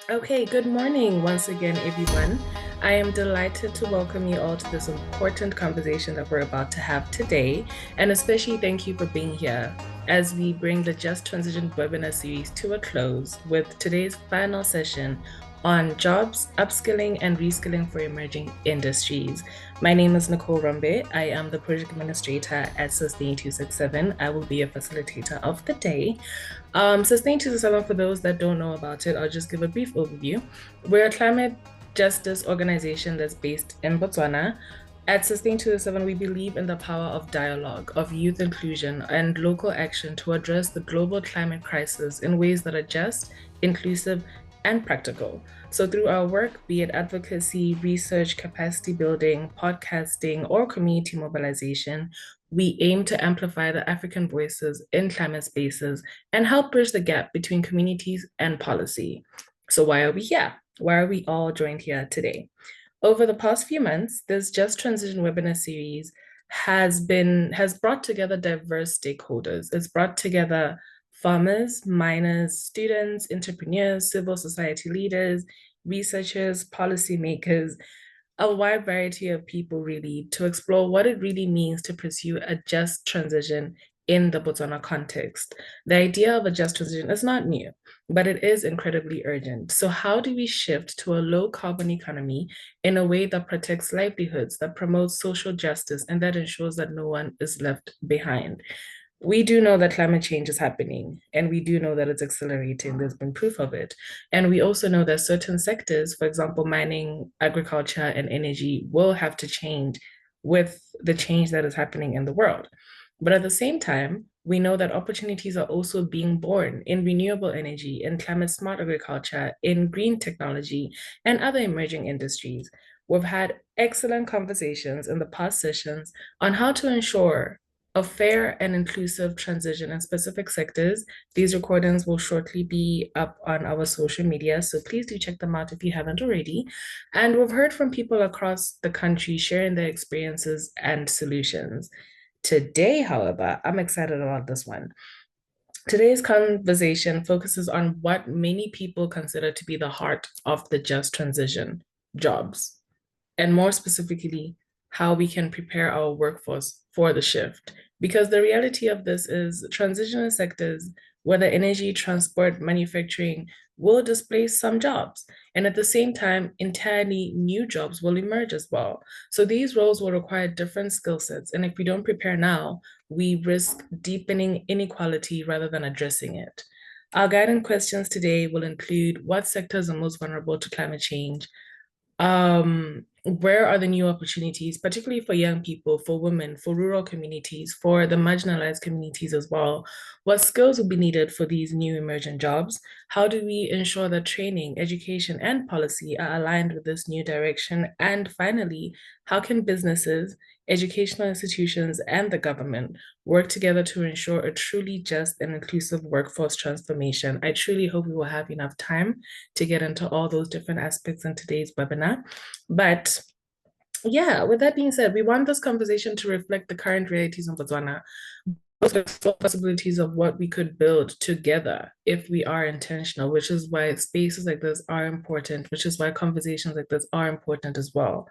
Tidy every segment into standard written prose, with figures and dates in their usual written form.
Okay, good morning once again, everyone. I am delighted to welcome you all to this important conversation that we're about to have today, and especially thank you for being here as we bring the Just Transition webinar series to a close with today's final session on jobs, upskilling, and reskilling for emerging industries. My name is Nicole Rumbe. I am the project administrator at Sustain 267. I will be a facilitator of the day. Sustain 267, for those that don't know about it, I'll just give a brief overview. We're a climate justice organization that's based in Botswana. At Sustain 267, we believe in the power of dialogue, of youth inclusion, and local action to address the global climate crisis in ways that are just, inclusive, and practical. So, through our work, be it advocacy, research, capacity building, podcasting, or community mobilization, we aim to amplify the African voices in climate spaces and help bridge the gap between communities and policy. So, why are we here? Why are we all joined here today? Over the past few months, this Just Transition webinar series has brought together diverse stakeholders. It's brought together farmers, miners, students, entrepreneurs, civil society leaders, researchers, policymakers, a wide variety of people really to explore what it really means to pursue a just transition in the Botswana context. The idea of a just transition is not new, but it is incredibly urgent. So, how do we shift to a low carbon economy in a way that protects livelihoods, that promotes social justice, and that ensures that no one is left behind? We do know that climate change is happening, and we do know that it's accelerating. There's been proof of it. And we also know that certain sectors, for example, mining, agriculture, and energy, will have to change with the change that is happening in the world. But at the same time, we know that opportunities are also being born in renewable energy, in climate smart agriculture, in green technology, and other emerging industries. We've had excellent conversations in the past sessions on how to ensure a fair and inclusive transition in specific sectors. These recordings will shortly be up on our social media, so please do check them out if you haven't already. And we've heard from people across the country sharing their experiences and solutions. Today, however, I'm excited about this one. Today's conversation focuses on what many people consider to be the heart of the just transition: jobs, and more specifically, how we can prepare our workforce for the shift. Because the reality of this is transitional sectors, whether energy, transport, manufacturing, will displace some jobs. And at the same time, entirely new jobs will emerge as well. So these roles will require different skill sets. And if we don't prepare now, we risk deepening inequality rather than addressing it. Our guiding questions today will include what sectors are most vulnerable to climate change, where are the new opportunities, particularly for young people, for women, for rural communities, for the marginalized communities as well? What skills will be needed for these new emergent jobs? How do we ensure that training, education, and policy are aligned with this new direction? And finally, how can businesses, educational institutions, and the government work together to ensure a truly just and inclusive workforce transformation? I truly hope we will have enough time to get into all those different aspects in today's webinar. But yeah, with that being said, we want this conversation to reflect the current realities in Botswana, possibilities of what we could build together if we are intentional, which is why spaces like this are important, which is why conversations like this are important as well.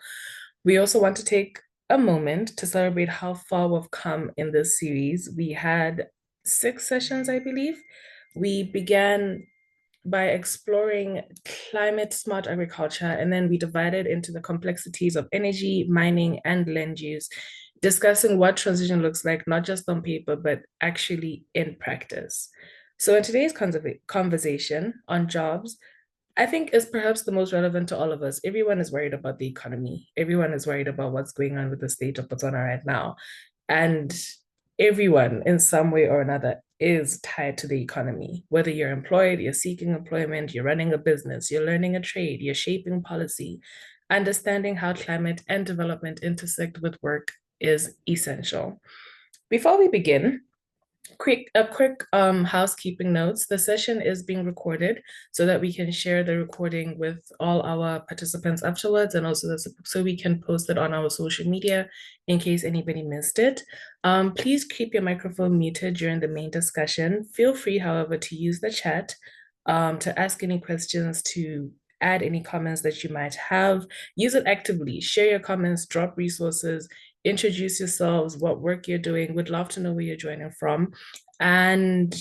We also want to take a moment to celebrate how far we've come in this series. We had 6 sessions, I believe. We began by exploring climate smart agriculture, and then we divided into the complexities of energy, mining, and land use, discussing what transition looks like, not just on paper, but actually in practice. So, in today's conversation on jobs, I think is perhaps the most relevant to all of us. Everyone is worried about the economy. Everyone is worried about what's going on with the state of Botswana right now. And everyone in some way or another is tied to the economy. Whether you're employed, you're seeking employment, you're running a business, you're learning a trade, you're shaping policy, understanding how climate and development intersect with work is essential. Before we begin, quick housekeeping notes. The session is being recorded so that we can share the recording with all our participants afterwards, and also so we can post it on our social media in case anybody missed it. Please keep your microphone muted during the main discussion. Feel free, however, to use the chat. to ask any questions, to add any comments that you might have. Use it actively. Share your comments, drop resources, introduce yourselves, what work you're doing. We'd love to know where you're joining from. And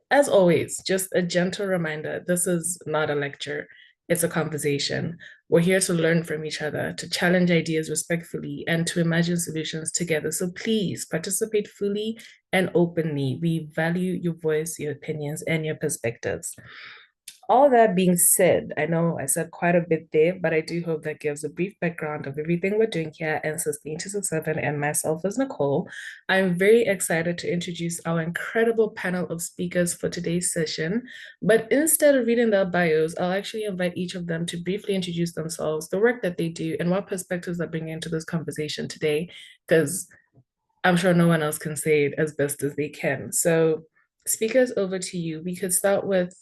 as always, just a gentle reminder, this is not a lecture, it's a conversation. We're here to learn from each other, to challenge ideas respectfully, and to imagine solutions together. So please participate fully and openly. We value your voice, your opinions, and your perspectives. All that being said, I know I said quite a bit there, but I do hope that gives a brief background of everything we're doing here and Sustain 267 and myself as Nicole. I'm very excited to introduce our incredible panel of speakers for today's session. But instead of reading their bios, I'll actually invite each of them to briefly introduce themselves, the work that they do, and what perspectives they're bringing into this conversation today, because I'm sure no one else can say it as best as they can. So, speakers, over to you. We could start with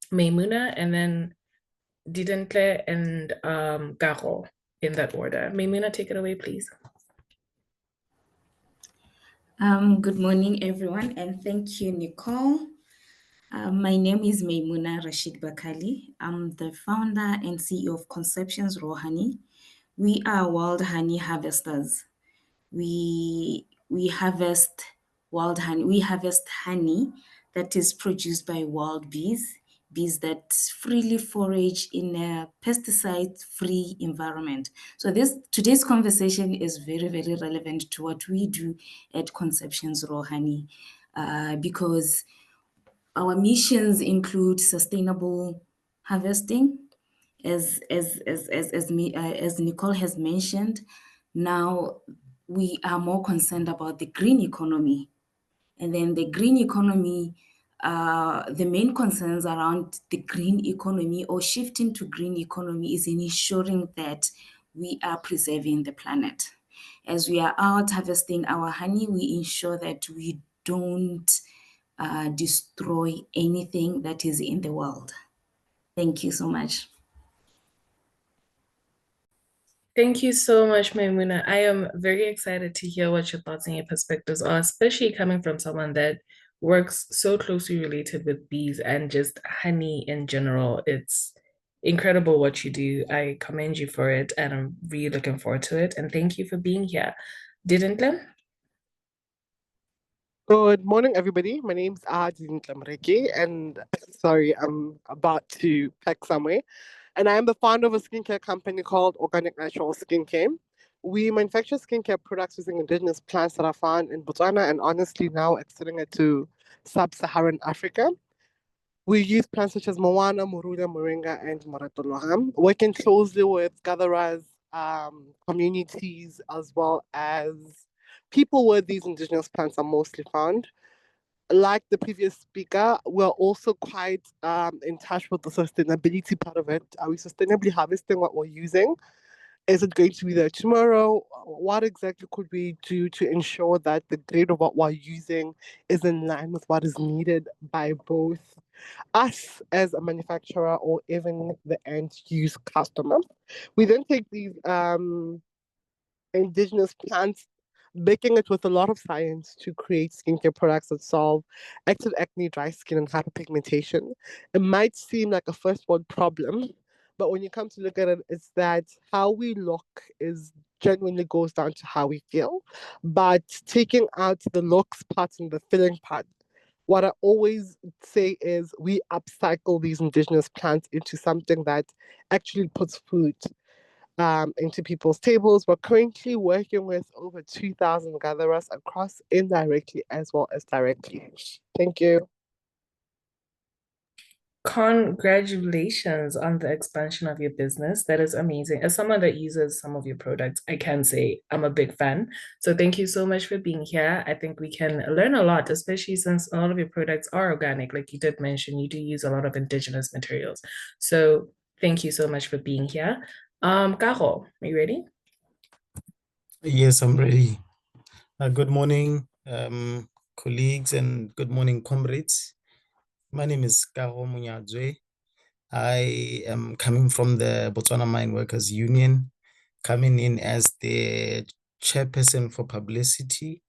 Maimuna and then Didintle and Kago in that order. Maimuna, take it away, please. Good morning, everyone, and thank you, Nicole. My name is Maimuna Rashid-Bakali. I'm the founder and CEO of Conceptions Raw Honey. We are wild honey harvesters. We harvest wild honey. We harvest honey that is produced by wild bees that freely forage in a pesticide-free environment. So today's conversation is very, very relevant to what we do at Conceptions Raw Honey, because our missions include sustainable harvesting, as Nicole has mentioned. Now we are more concerned about the green economy. And then the green economy, the main concerns around the green economy or shifting to green economy is in ensuring that we are preserving the planet. As we are out harvesting our honey, we ensure that we don't destroy anything that is in the world. Thank you so much. Thank you so much, Maimuna. I am very excited to hear what your thoughts and your perspectives are, especially coming from someone that works so closely related with bees and just honey in general. It's incredible what you do. I commend you for it, and I'm really looking forward to it. And thank you for being here. Didn't Good morning, everybody. My name's Didintle Moreki, and sorry, I'm about to pack somewhere. And I am the founder of a skincare company called Organic Natural Skincare. We manufacture skincare products using indigenous plants that are found in Botswana and honestly now extending it to sub-Saharan Africa. We use plants such as Moana, Morula, Moringa, and Moratoloha, working closely with gatherers, communities, as well as people where these indigenous plants are mostly found. Like the previous speaker, we're also quite in touch with the sustainability part of it. Are we sustainably harvesting what we're using? Is it going to be there tomorrow? What exactly could we do to ensure that the grade of what we're using is in line with what is needed by both us as a manufacturer or even the end use customer? We then take these indigenous plants, baking it with a lot of science to create skincare products that solve active acne, dry skin, and hyperpigmentation. It might seem like a first world problem, but when you come to look at it, it's that how we look is genuinely goes down to how we feel. But taking out the looks part and the feeling part, what I always say is we upcycle these indigenous plants into something that actually puts food into people's tables. We're currently working with over 2,000 gatherers across indirectly as well as directly. Thank you. Congratulations on the expansion of your business. That is amazing. As someone that uses some of your products, I can say I'm a big fan. So thank you so much for being here. I think we can learn a lot, especially since a lot of your products are organic. Like you did mention, you do use a lot of indigenous materials. So thank you so much for being here. Kago, are you ready? Yes, I'm ready. Good morning, colleagues, and good morning, comrades. My name is Kago Munyedzwe. I am coming from the Botswana Mine Workers Union, coming in as the chairperson for publicity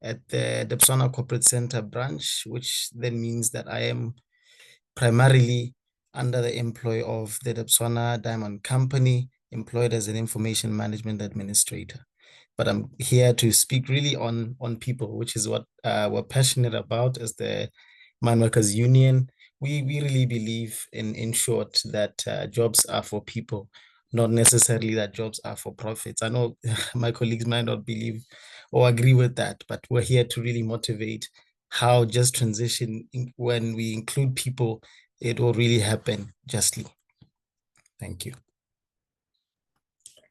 at the Botswana Corporate Center branch, which then means that I am primarily under the employ of the Botswana Diamond Company, employed as an information management administrator. But I'm here to speak really on people, which is what we're passionate about as the Mine Workers Union. We really believe in short that jobs are for people, not necessarily that jobs are for profits. I know my colleagues might not believe or agree with that, but we're here to really motivate how just transition, when we include people, it will really happen justly. Thank you.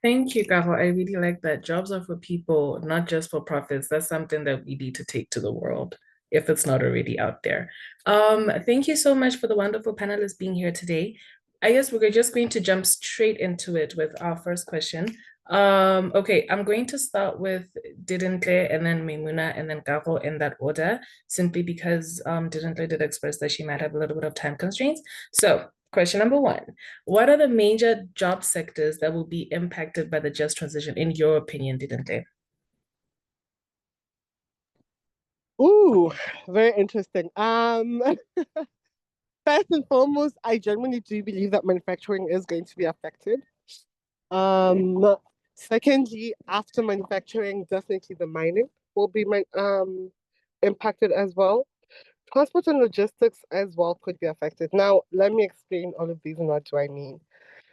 Thank you, Kago. I really like that. Jobs are for people, not just for profits. That's something that we need to take to the world if it's not already out there. Thank you so much for the wonderful panelists being here today. I guess we're just going to jump straight into it with our first question. Okay, I'm going to start with Didintle and then Maimuna and then Kago in that order, simply because Didintle did express that she might have a little bit of time constraints. So question number one, what are the major job sectors that will be impacted by the just transition, in your opinion, Didintle? Ooh, very interesting. First and foremost, I genuinely do believe that manufacturing is going to be affected. Secondly, after manufacturing, definitely the mining will be impacted as well. Transport and logistics as well could be affected. Now, let me explain all of these and what do I mean.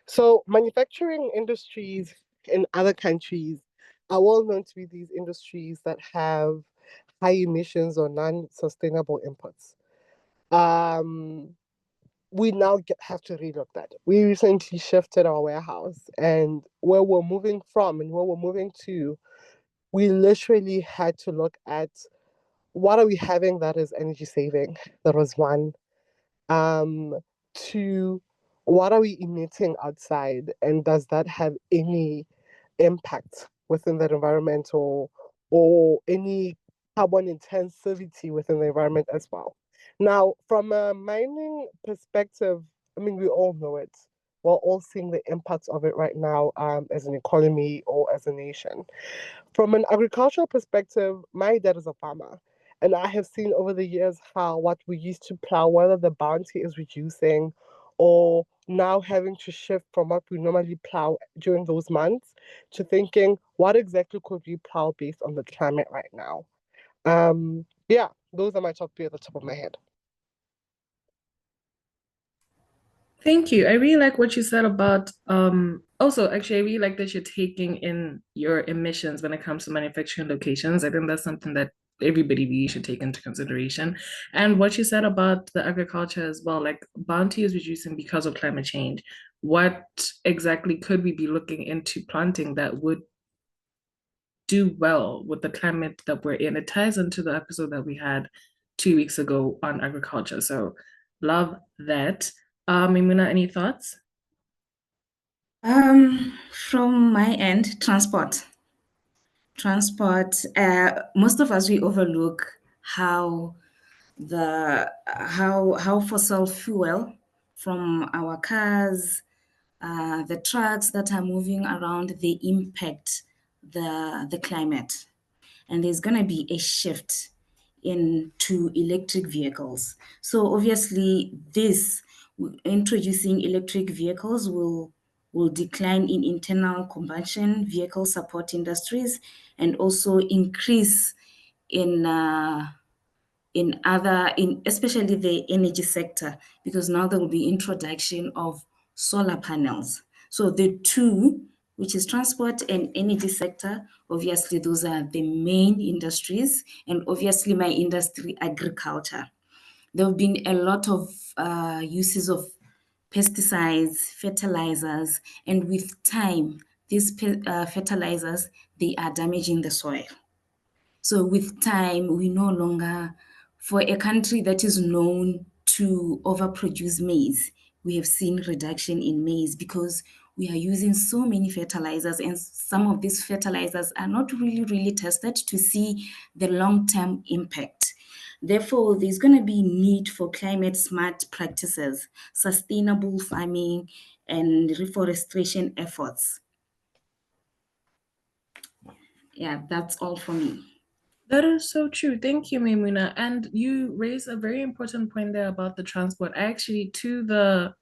So, manufacturing industries in other countries are well known to be these industries that have high emissions or non-sustainable inputs. We now have to relook that. We recently shifted our warehouse, and where we're moving from and where we're moving to, we literally had to look at what are we having that is energy saving. That was one. Two, what are we emitting outside, and does that have any impact within that environment, or any carbon intensivity within the environment as well. Now, from a mining perspective, I mean, we all know it. We're all seeing the impacts of it right now, as an economy or as a nation. From an agricultural perspective, my dad is a farmer. And I have seen over the years how what we used to plow, whether the bounty is reducing or now having to shift from what we normally plow during those months to thinking, what exactly could we plow based on the climate right now? Yeah, those are my top three at the top of my head. Thank you. I really like what you said about also actually I really like that you're taking in your emissions when it comes to manufacturing locations. I think that's something that everybody really should take into consideration. And what you said about the agriculture as well, like bounty is reducing because of climate change. What exactly could we be looking into planting that would do well with the climate that we're in? It ties into the episode that we had 2 weeks ago on agriculture. So love that. Maimuna, any thoughts? From my end, transport. Most of us, we overlook how fossil fuel from our cars, the trucks that are moving around, they impact the climate. And there's going to be a shift into electric vehicles. So obviously introducing electric vehicles will decline in internal combustion vehicle support industries and also increase in especially the energy sector, because now there will be introduction of solar panels. So the two, which is transport and energy sector, obviously those are the main industries, and obviously my industry, agriculture. There have been a lot of uses of pesticides, fertilizers, and with time, these fertilizers, they are damaging the soil. So with time, we no longer, for a country that is known to overproduce maize, we have seen reduction in maize because we are using so many fertilizers, and some of these fertilizers are not really tested to see the long-term impact. Therefore, there's going to be need for climate smart practices, sustainable farming, and reforestation efforts. Yeah, that's all for me. That is so true. Thank you, Maimuna. And you raised a very important point there about the transport. Actually, to the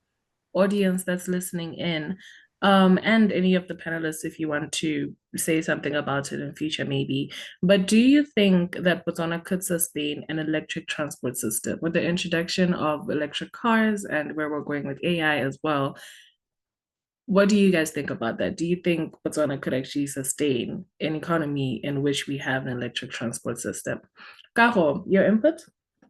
audience that's listening in, and any of the panelists, if you want to say something about it in future, maybe. But do you think that Botswana could sustain an electric transport system with the introduction of electric cars and where we're going with AI as well? What do you guys think about that? Do you think Botswana could actually sustain an economy in which we have an electric transport system? Kaho, your input on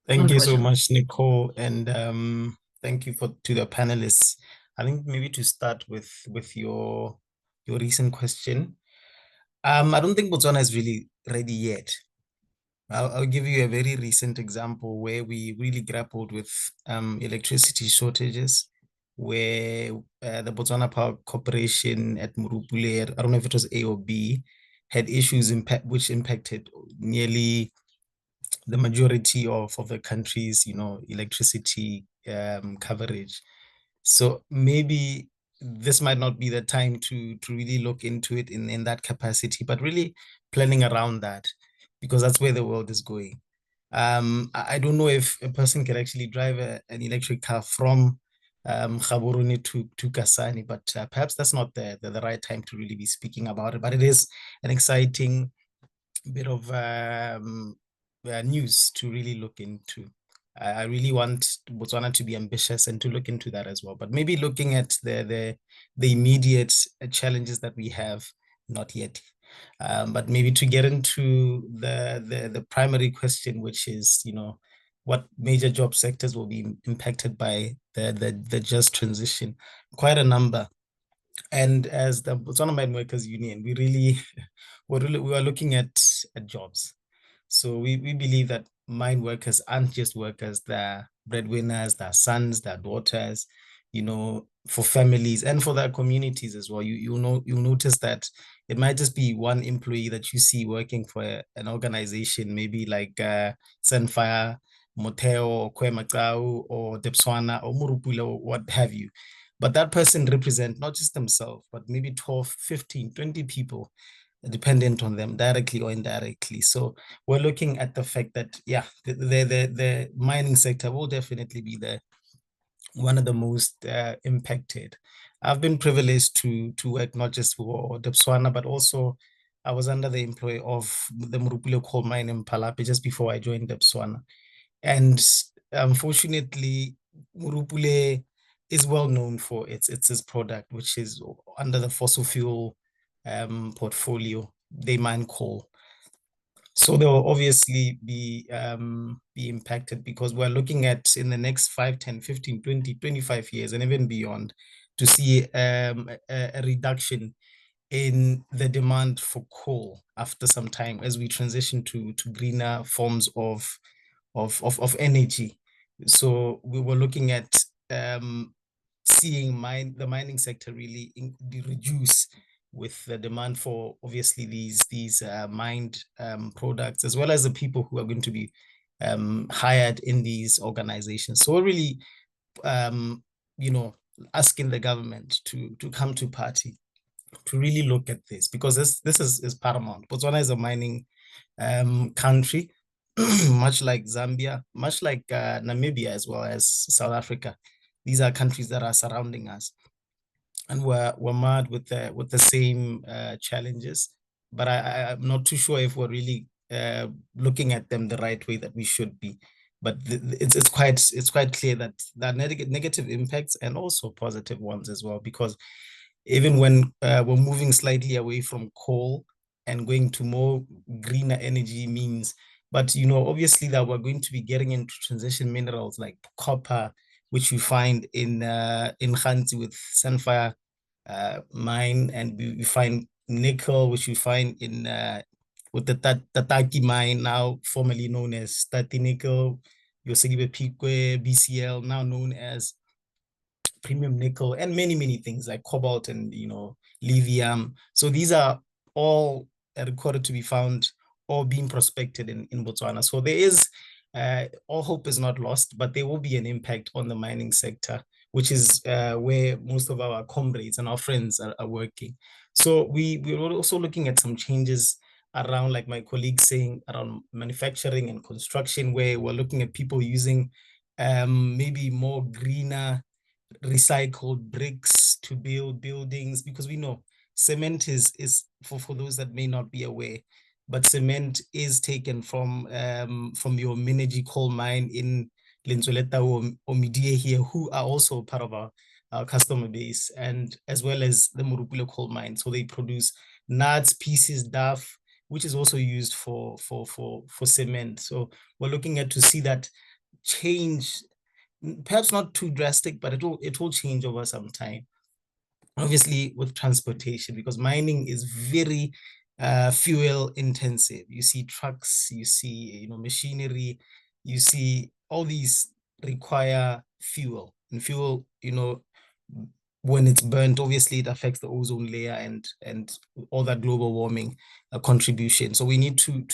Thank the you so question? much, Nicole, and thank you to the panelists. I think maybe to start with your recent question, I don't think Botswana is really ready yet. I'll give you a very recent example where we really grappled with electricity shortages, where the Botswana Power Corporation at Morupule, I don't know if it was A or B, had issues which impacted nearly the majority of the country's, electricity coverage. So maybe this might not be the time to really look into it in that capacity, but really planning around that, because that's where the world is going. I don't know if a person can actually drive an electric car from Gaborone to Kasane, but perhaps that's not the right time to really be speaking about it. But it is an exciting bit of news to really look into. I really want Botswana to be ambitious and to look into that as well. But maybe looking at the immediate challenges that we have, not yet. But maybe to get into the primary question, which is, what major job sectors will be impacted by the just transition? Quite a number. And as the Botswana Mine Workers Union, we are looking at jobs. So we believe that mine workers aren't just workers, they're breadwinners, they're sons, they're daughters, for families and for their communities as well. You'll notice that it might just be one employee that you see working for an organization, maybe like Sunfire, Moteo, or Kwemacau, or Depswana, or Murupula, or what have you. But that person represents not just themselves, but maybe 12, 15, 20 people dependent on them directly or indirectly. So we're looking at the fact that, yeah, the mining sector will definitely be one of the most impacted. I've been privileged to work not just for Botswana, but also I was under the employ of the Morupule coal mine in Palape just before I joined Botswana. And unfortunately, Morupule is well known for its product, which is under the fossil fuel portfolio. They mine coal. So they will obviously be impacted, because we're looking at in the next 5, 10, 15, 20, 25 years and even beyond to see a reduction in the demand for coal after some time as we transition to greener forms of energy. So we were looking at seeing the mining sector really reduce with the demand for obviously these mined products, as well as the people who are going to be hired in these organizations. So we're really asking the government to come to party to really look at this, because this is paramount. Botswana is a mining country, much like Zambia, much like Namibia, as well as South Africa. These are countries that are surrounding us, and we're mad with the same challenges. But I'm not too sure if we're really looking at them the right way that we should be. But it's quite clear that there are negative impacts and also positive ones as well, because even when we're moving slightly away from coal and going to more greener energy means, but obviously that we're going to be getting into transition minerals like copper, which we find in Khanzi with Sunfire mine, and we find nickel, which we find in with the Tataki mine, now formerly known as Tati Nickel, Yoselibe Pikwe, BCL, now known as premium nickel, and many things like cobalt and lithium. So these are all recorded to be found or being prospected in Botswana. So there is all hope is not lost, but there will be an impact on the mining sector, which is where most of our comrades and our friends are working. So we're also looking at some changes around, like my colleagues saying, around manufacturing and construction, where we're looking at people using maybe more greener recycled bricks to build buildings, because we know cement is for those that may not be aware, but cement is taken from your Mineji coal mine in Lenzoleta or Midie here, who are also part of our customer base, and as well as the Morupule coal mine. So they produce nuts, pieces, duff, which is also used for cement. So we're looking at to see that change, perhaps not too drastic, but it will change over some time. Obviously with transportation, because mining is very fuel intensive. You see trucks, you see machinery, you see all these require fuel, and fuel, when it's burnt, obviously it affects the ozone layer and all that global warming contribution. So we need to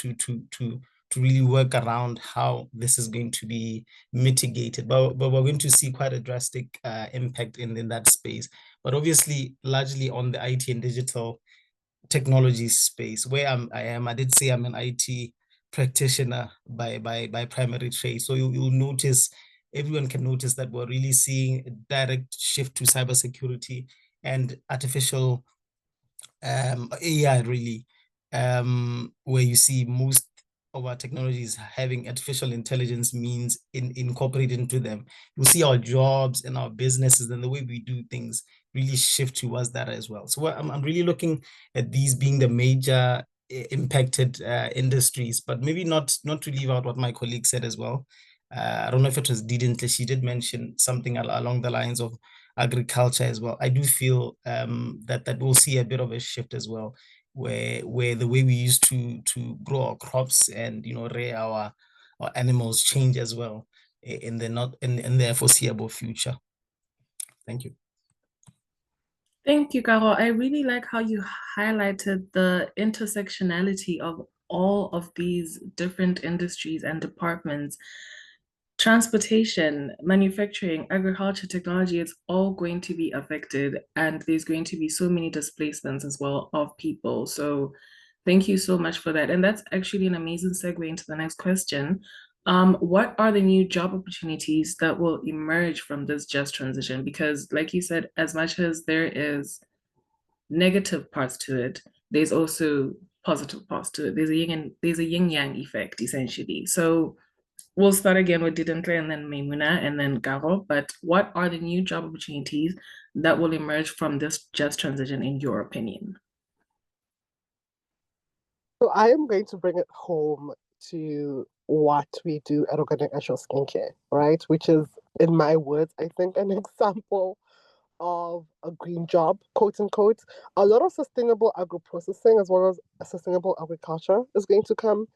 really work around how this is going to be mitigated. But we're going to see quite a drastic impact in that space. But obviously, largely on the IT and digital technology space, where I did say I'm an IT practitioner by primary trade. So you'll notice, everyone can notice that we're really seeing a direct shift to cybersecurity and artificial AI, really, where you see most of our technologies having artificial intelligence means incorporated into them. You'll see our jobs and our businesses and the way we do things really shift towards that as well. So I'm really looking at these being the major impacted industries, but maybe not to leave out what my colleague said as well. I don't know if it was Didintle, she did mention something along the lines of agriculture as well. I do feel that we'll see a bit of a shift as well, where the way we used to grow our crops and rear our animals change as well in the foreseeable future. Thank you. Thank you, Kago. I really like how you highlighted the intersectionality of all of these different industries and departments. Transportation, manufacturing, agriculture, technology, it's all going to be affected, and there's going to be so many displacements as well of people. So thank you so much for that. And that's actually an amazing segue into the next question. What are the new job opportunities that will emerge from this just transition? Because like you said, as much as there is negative parts to it, there's also positive parts to it. There's a yin yang effect, essentially. So we'll start again with Didintle and then Maimuna and then Kago. But what are the new job opportunities that will emerge from this just transition, in your opinion? So I am going to bring it home to what we do at Organic Natural Skincare, right? Which is, in my words, I think an example of a green job, quote unquote. A lot of sustainable agro-processing as well as sustainable agriculture is going to come.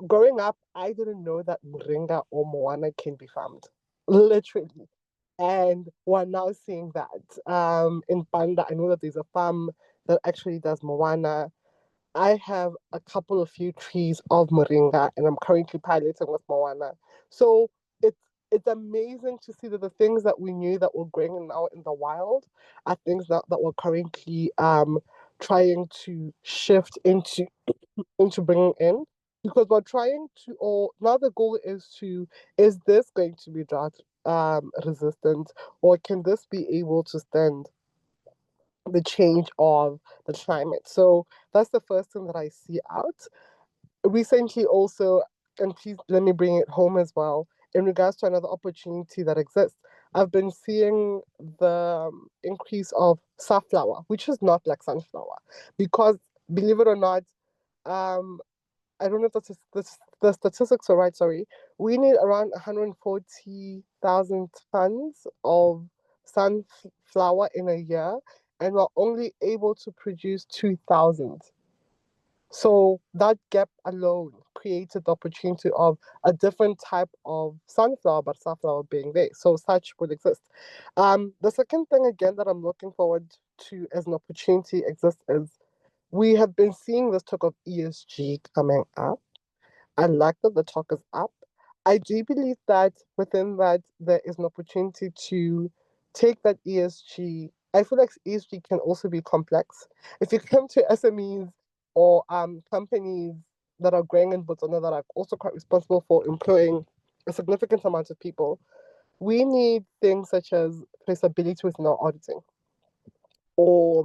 Growing up, I didn't know that moringa or moana can be farmed, literally. And we're now seeing that. In Panda, I know that there's a farm that actually does moana. I have a couple of few trees of moringa, and I'm currently piloting with moana. So it's amazing to see that the things that we knew that were growing now in the wild are things that we're currently trying to shift into bringing in, because we're trying to, or now the goal is this going to be drought resistant, or can this be able to stand the change of the climate? So that's the first thing that I see out. Recently also, and please let me bring it home as well, in regards to another opportunity that exists, I've been seeing the increase of safflower, which is not like sunflower, because believe it or not, I don't know if the statistics are right, sorry. We need around 140,000 tons of sunflower in a year, and we're only able to produce 2,000. So that gap alone created the opportunity of a different type of sunflower, but sunflower being there. So such would exist. The second thing again that I'm looking forward to as an opportunity exists is we have been seeing this talk of ESG coming up. I like that the talk is up. I do believe that within that there is an opportunity to take that ESG. I feel like ESG can also be complex. If you come to SMEs, or companies that are growing in Botswana that are also quite responsible for employing a significant amount of people, we need things such as traceability within our auditing, or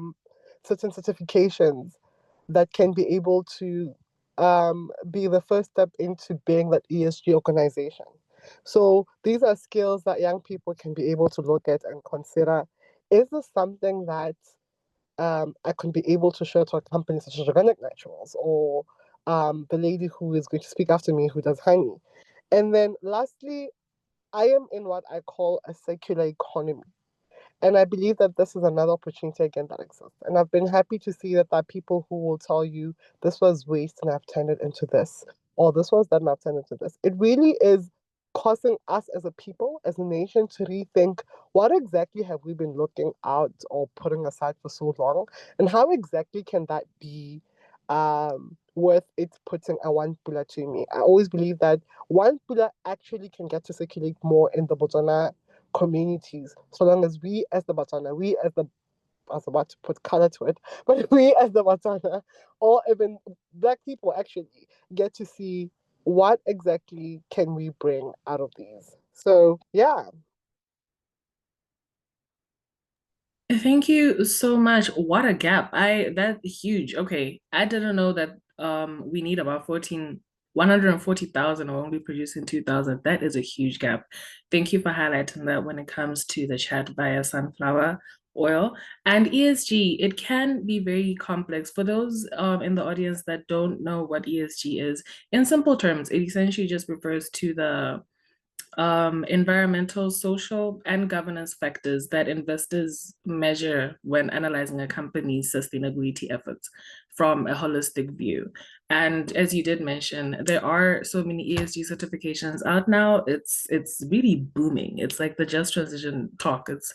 certain certifications that can be able to be the first step into being that ESG organization. So these are skills that young people can be able to look at and consider. Is this something that I can be able to show to a company such as Organic Naturals, or the lady who is going to speak after me who does honey? And then lastly, I am in what I call a circular economy. And I believe that this is another opportunity again that exists. And I've been happy to see that there are people who will tell you this was waste and I've turned it into this, or this was that and I've turned it into this. It really is causing us as a people, as a nation, to rethink what exactly have we been looking out or putting aside for so long, and how exactly can that be worth it putting a one pula to me. I always believe that one pula actually can get to circulate more in the Botswana communities, so long as we as the Botswana, we as the, I was about to put color to it, but we as the Botswana, or even Black people actually get to see what exactly can we bring out of these. So yeah. Thank you so much. What a gap. That's huge. Okay. I didn't know that we need about 140,000 or only producing 2,000. That is a huge gap. Thank you for highlighting that when it comes to the chat via sunflower oil. And ESG, it can be very complex. For those in the audience that don't know what ESG is, in simple terms, it essentially just refers to the environmental, social, and governance factors that investors measure when analyzing a company's sustainability efforts from a holistic view. And as you did mention, there are so many ESG certifications out now. It's really booming. It's like the just transition talk. It's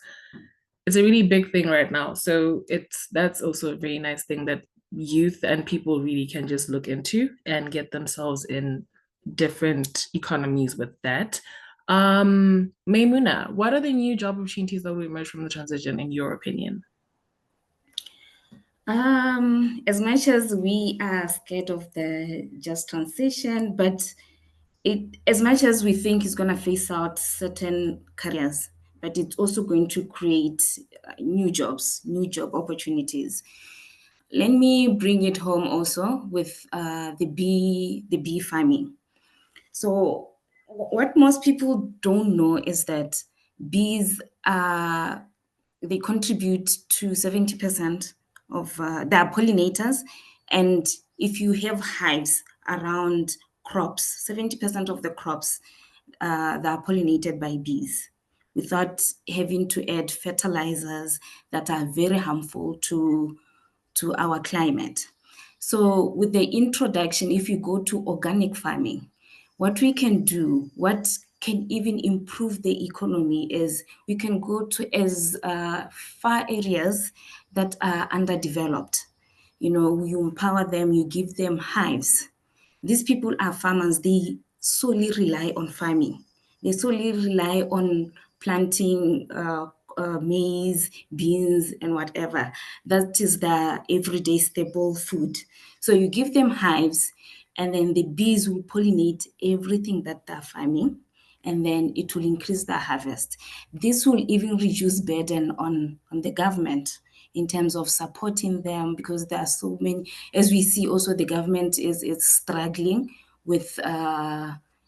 a really big thing right now. So that's also a very nice thing that youth and people really can just look into and get themselves in different economies with that. Maimuna, what are the new job opportunities that will emerge from the transition, in your opinion? As much as we are scared of the just transition, but as much as we think it's going to phase out certain careers, but it's also going to create new jobs, new job opportunities. Let me bring it home also with the bee farming. So what most people don't know is that bees they contribute to 70% of they are pollinators, and if you have hives around crops, 70% of the crops that are pollinated by bees, without having to add fertilizers that are very harmful to our climate. So with the introduction, if you go to organic farming, what we can do, what can even improve the economy, is we can go to as far areas that are underdeveloped. You empower them, you give them hives. These people are farmers. They solely rely on farming. They solely rely on planting maize, beans, and whatever. That is their everyday staple food. So you give them hives, and then the bees will pollinate everything that they're farming, and then it will increase the harvest. This will even reduce burden on the government in terms of supporting them, because there are so many, as we see also the government is struggling with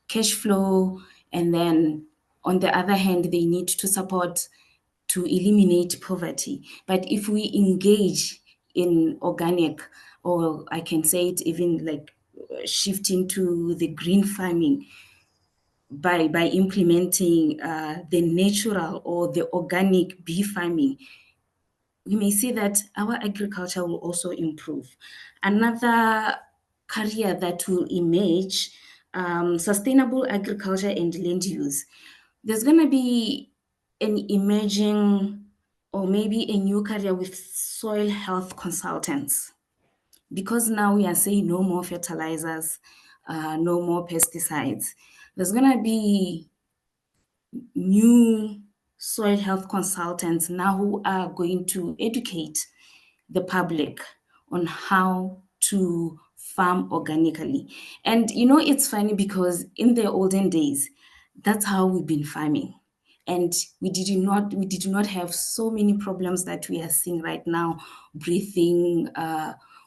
cash flow, and then on the other hand, they need to support to eliminate poverty. But if we engage in organic, or I can say it even like shifting to the green farming, by implementing the natural or the organic bee farming, we may see that our agriculture will also improve. Another career that will emerge, sustainable agriculture and land use. There's going to be an emerging, or maybe a new career with soil health consultants, because now we are saying no more fertilizers, no more pesticides. There's going to be new soil health consultants now who are going to educate the public on how to farm organically. And you know, it's funny because in the olden days, that's how we've been farming. And we did not have so many problems that we are seeing right now, breathing,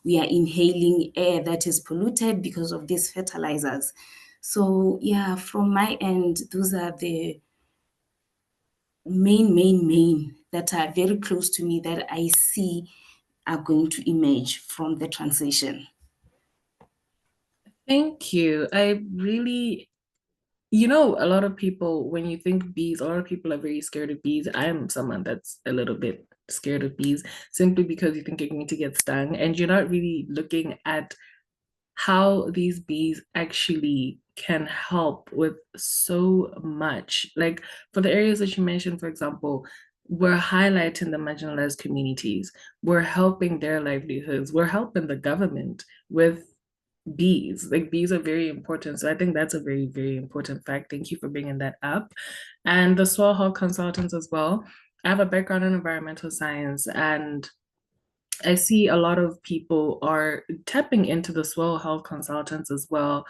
we are inhaling air that is polluted because of these fertilizers. So yeah, from my end, those are the main that are very close to me that I see are going to emerge from the transition. Thank you. I really, you know, a lot of people, when you think bees, a lot of people are very scared of bees. I am someone that's a little bit scared of bees simply because you think you're going to get stung and you're not really looking at how these bees actually can help with so much. Like for the areas that you mentioned, for example, we're highlighting the marginalized communities, we're helping their livelihoods, we're helping the government with bees. Like bees are very important. So I think that's a very, very important fact. Thank you for bringing that up. And the soil health consultants as well. I have a background in environmental science, and I see a lot of people are tapping into the soil health consultants as well,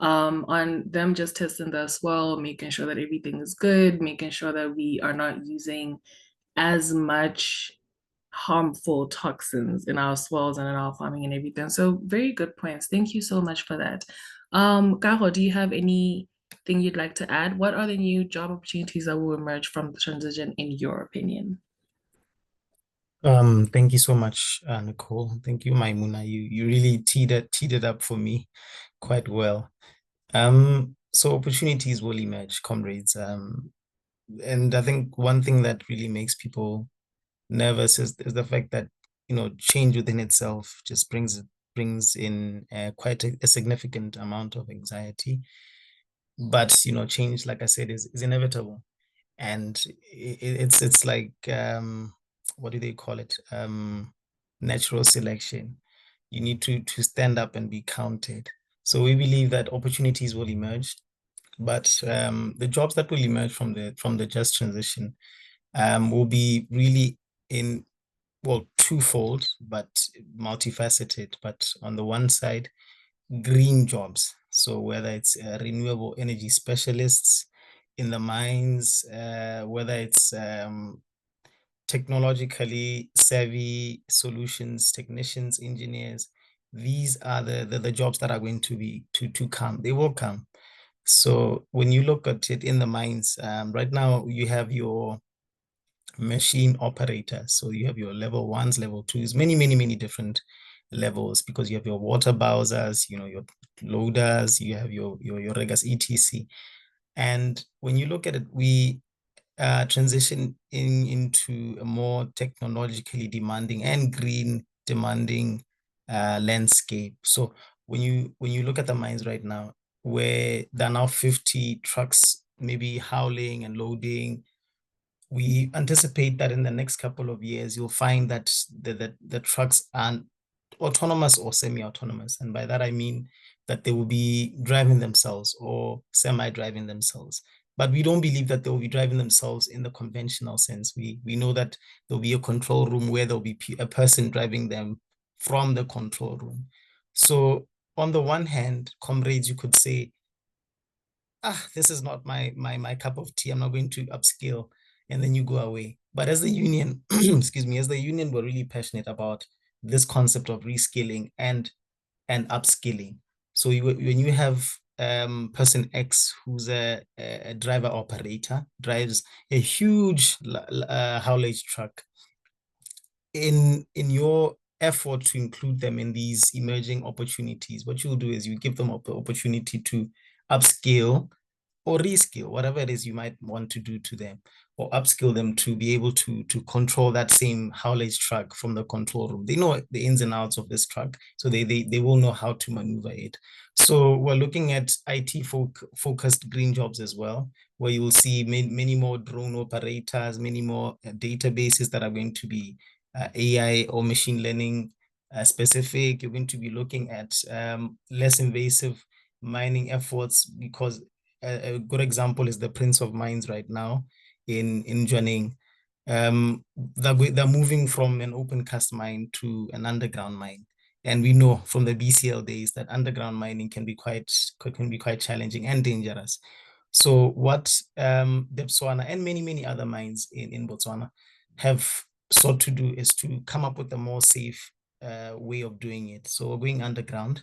on them just testing the soil, making sure that everything is good, making sure that we are not using as much harmful toxins in our soils and in our farming and everything. So very good points. Thank you so much for that. Kago, do you have anything you'd like to add? What are the new job opportunities that will emerge from the transition in your opinion? Thank you so much, Nicole. Thank you, Maimuna. You really teed it up for me quite well. So opportunities will emerge, comrades. And I think one thing that really makes people nervous is the fact that, you know, change within itself just brings in quite a significant amount of anxiety. But, you know, change, like I said, is inevitable. And it's like, what do they call it? Natural selection. You need to stand up and be counted. So we believe that opportunities will emerge, but the jobs that will emerge from the just transition will be really in, well, twofold, but multifaceted. But on the one side, green jobs. So whether it's renewable energy specialists in the mines, whether it's technologically savvy solutions technicians, engineers, these are the jobs that are going to be to come. They will come. So when you look at it in the mines, right now you have your machine operator. So you have your level ones, level twos, many different levels, because you have your water bowsers, you know, your loaders, you have your riggers, etc. And when you look at it, we transition into a more technologically demanding and green demanding landscape. So when you look at the mines right now, where there are now 50 trucks maybe hauling and loading, we anticipate that in the next couple of years, you'll find that the trucks are autonomous or semi-autonomous. And by that, I mean that they will be driving themselves or semi-driving themselves. But we don't believe that they will be driving themselves in the conventional sense. We know that there'll be a control room where there'll be a person driving them from the control room. So on the one hand, comrades, you could say, this is not my cup of tea. I'm not going to upskill, and then you go away. But as the union, excuse me, as the union, we're really passionate about this concept of reskilling and upskilling. So when you have person X who's a driver operator, drives a huge haulage truck, in your effort to include them in these emerging opportunities, what you'll do is you give them the opportunity to upskill or reskill, whatever it is you might want to do to them, or upskill them to be able to control that same haulage truck from the control room. They know the ins and outs of this truck, so they will know how to maneuver it. So we're looking at IT focused green jobs as well, where you will see many more drone operators, many more databases that are going to be AI or machine learning specific. You're going to be looking at less invasive mining efforts, because a good example is the Prince of Mines right now in Jwaneng. They're moving from an open cast mine to an underground mine. And we know from the BCL days that underground mining can be quite challenging and dangerous. So what Botswana and many other mines in Botswana have sought to do is to come up with a more safe way of doing it. So we're going underground.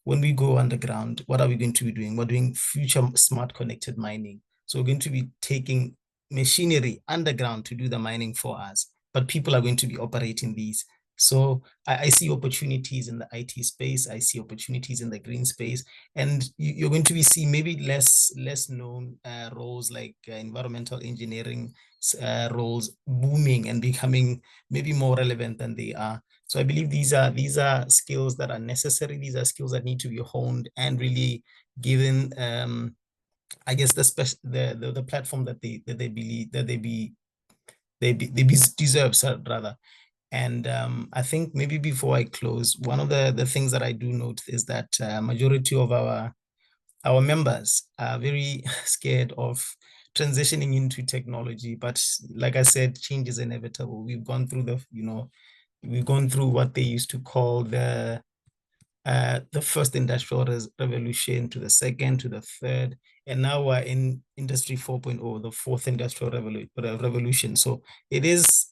When we go underground, what are we going to be doing? We're doing future smart connected mining. So we're going to be taking machinery underground to do the mining for us, but people are going to be operating these. So I see opportunities in the IT space. I see opportunities in the green space, and you're going to be seeing maybe less known roles like environmental engineering roles booming and becoming maybe more relevant than they are. So I believe these are skills that are necessary. These are skills that need to be honed and really given, I guess, the platform that they believe that they deserve, rather. And I think maybe before I close, one of the things that I do note is that majority of our members are very scared of transitioning into technology. But like I said, change is inevitable. We've gone through we've gone through what they used to call the first industrial revolution, to the second, to the third, and now we're in industry 4.0, the fourth industrial revolution. So it is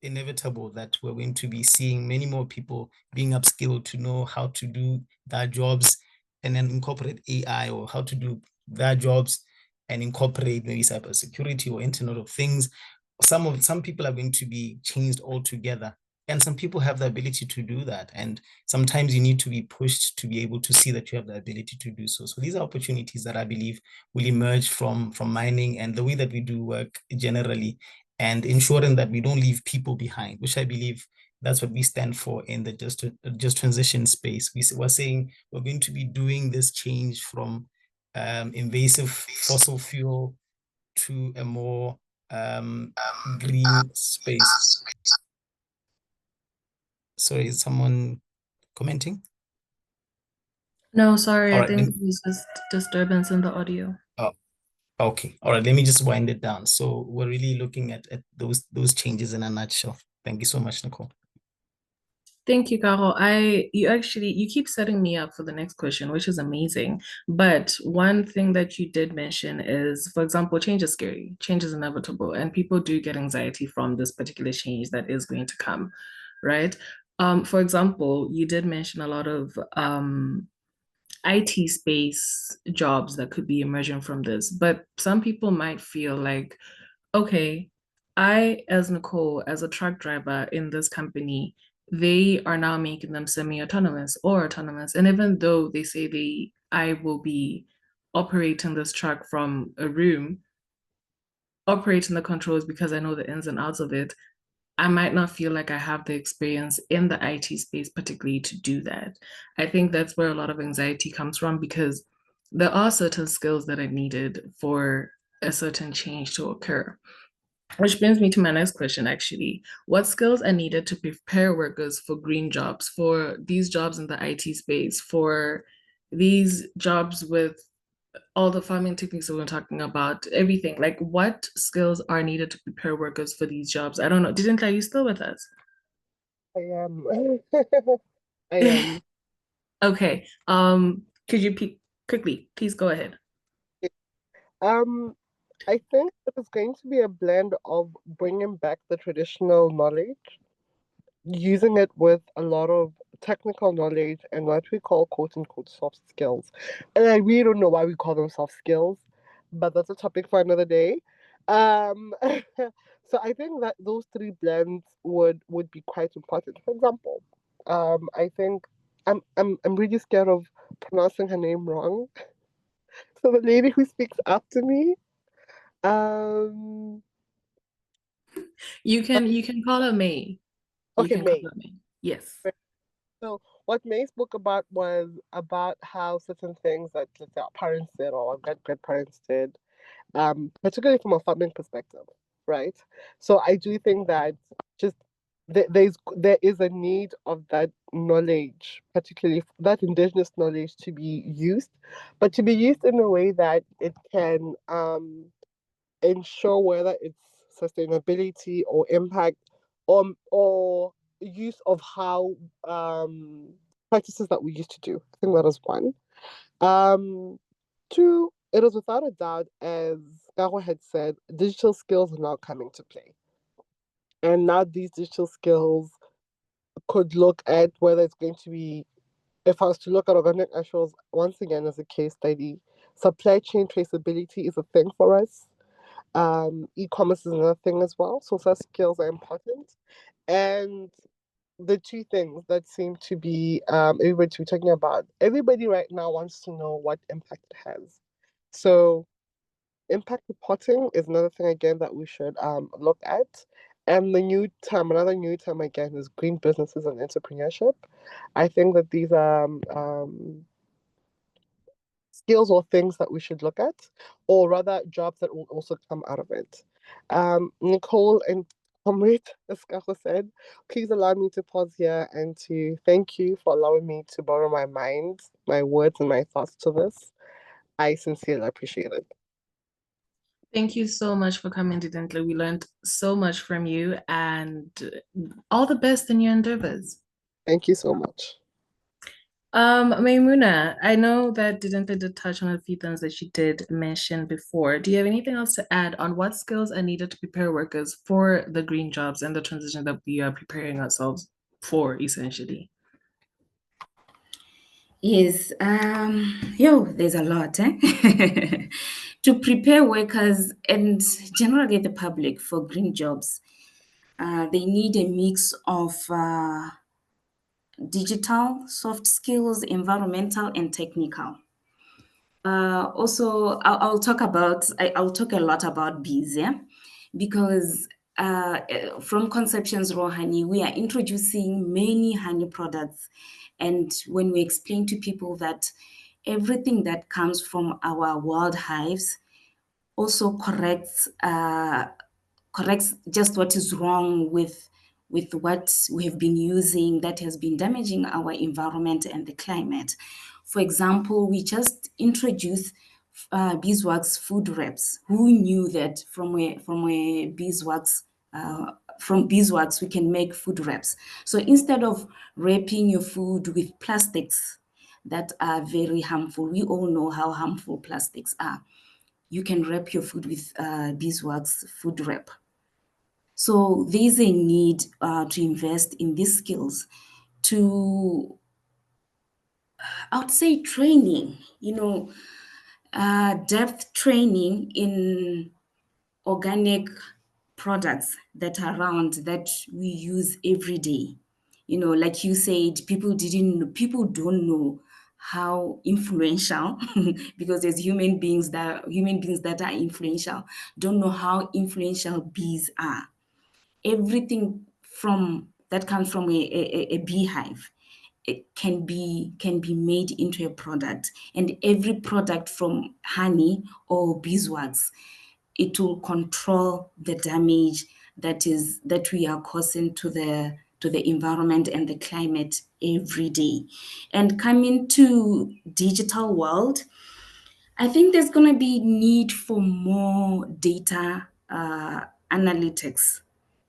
inevitable that we're going to be seeing many more people being upskilled to know how to do their jobs and then incorporate AI, or how to do their jobs and incorporate maybe cybersecurity or Internet of Things. Some people are going to be changed altogether, and some people have the ability to do that. And sometimes you need to be pushed to be able to see that you have the ability to do so. So these are opportunities that I believe will emerge from mining and the way that we do work generally, and ensuring that we don't leave people behind, which I believe that's what we stand for in the just transition space. We're saying we're going to be doing this change from invasive fossil fuel to a more green space. Sorry, is someone commenting? No, sorry, All I right. think it was just disturbance in the audio. Oh, okay. All right. Let me just wind it down. So we're really looking at those changes in a nutshell. Thank you so much, Nicole. Thank you, Kago. You keep setting me up for the next question, which is amazing. But one thing that you did mention is, for example, change is scary, change is inevitable, and people do get anxiety from this particular change that is going to come, right? For example, you did mention a lot of IT space jobs that could be emerging from this, but some people might feel like, okay, I, as Nicole, as a truck driver in this company, they are now making them semi-autonomous or autonomous. And even though they say I will be operating this truck from a room, operating the controls because I know the ins and outs of it, I might not feel like I have the experience in the IT space, particularly to do that. I think that's where a lot of anxiety comes from, because there are certain skills that are needed for a certain change to occur. Which brings me to my next question, actually. What skills are needed to prepare workers for green jobs, for these jobs in the IT space, for these jobs with all the farming techniques that we're talking about, everything? Like, what skills are needed to prepare workers for these jobs? I don't know. Didn't are you still with us? I am. I am. Okay. Could you quickly, please go ahead. Um, I think that it's going to be a blend of bringing back the traditional knowledge, using it with a lot of technical knowledge and what we call quote unquote soft skills. And I really don't know why we call them soft skills, but that's a topic for another day. Um, so I think that those three blends would be quite important. For example, I think I'm really scared of pronouncing her name wrong. So the lady who speaks after me, um, You can call her May. You okay, can call May. her May. Yes. So what May spoke about was about how certain things that, let's say, our parents did or our grandparents did, particularly from a farming perspective, right? So I do think that just there is a need of that knowledge, particularly that indigenous knowledge, to be used, but to be used in a way that it can ensure whether it's sustainability or impact or use of how practices that we used to do. I think that is one. Two, it is without a doubt, as Kago had said, digital skills are now coming to play. And now these digital skills could look at whether it's going to be, if I was to look at organic naturals once again as a case study, supply chain traceability is a thing for us. E-commerce is another thing as well. So such skills are important. And the two things that seem to be everybody to be talking about. Everybody right now wants to know what impact it has. So impact reporting is another thing again that we should look at. And another new term again is green businesses and entrepreneurship. I think that these are skills or things that we should look at, or rather jobs that will also come out of it. Nicole and Comrade, as Kaho said, please allow me to pause here and to thank you for allowing me to borrow my mind, my words, and my thoughts to this. I sincerely appreciate it. Thank you so much for coming, Didintle. We learned so much from you, and all the best in your endeavors. Thank you so much. Maimuna, I know that Didintle did touch on a few things that she did mention before. Do you have anything else to add on what skills are needed to prepare workers for the green jobs and the transition that we are preparing ourselves for, essentially? Yes, there's a lot, to prepare workers and generally the public for green jobs. They need a mix of digital, soft skills, environmental, and technical. Also, I'll talk a lot about bees, yeah, because from Conceptions Raw Honey, we are introducing many honey products, and when we explain to people that everything that comes from our wild hives also corrects just what is wrong with what we have been using that has been damaging our environment and the climate. For example, we just introduced beeswax food wraps. Who knew that from beeswax we can make food wraps? So instead of wrapping your food with plastics that are very harmful, we all know how harmful plastics are. You can wrap your food with beeswax food wrap. So there's a need to invest in these skills to, I would say, training, depth training in organic products that are around that we use every day. Like you said, people don't know how influential because there's human beings that are influential, don't know how influential bees are. Everything from that comes from a beehive, it can be made into a product, and every product from honey or beeswax, it will control the damage that we are causing to the environment and the climate every day. And coming to digital world, I think there's going to be need for more data analytics.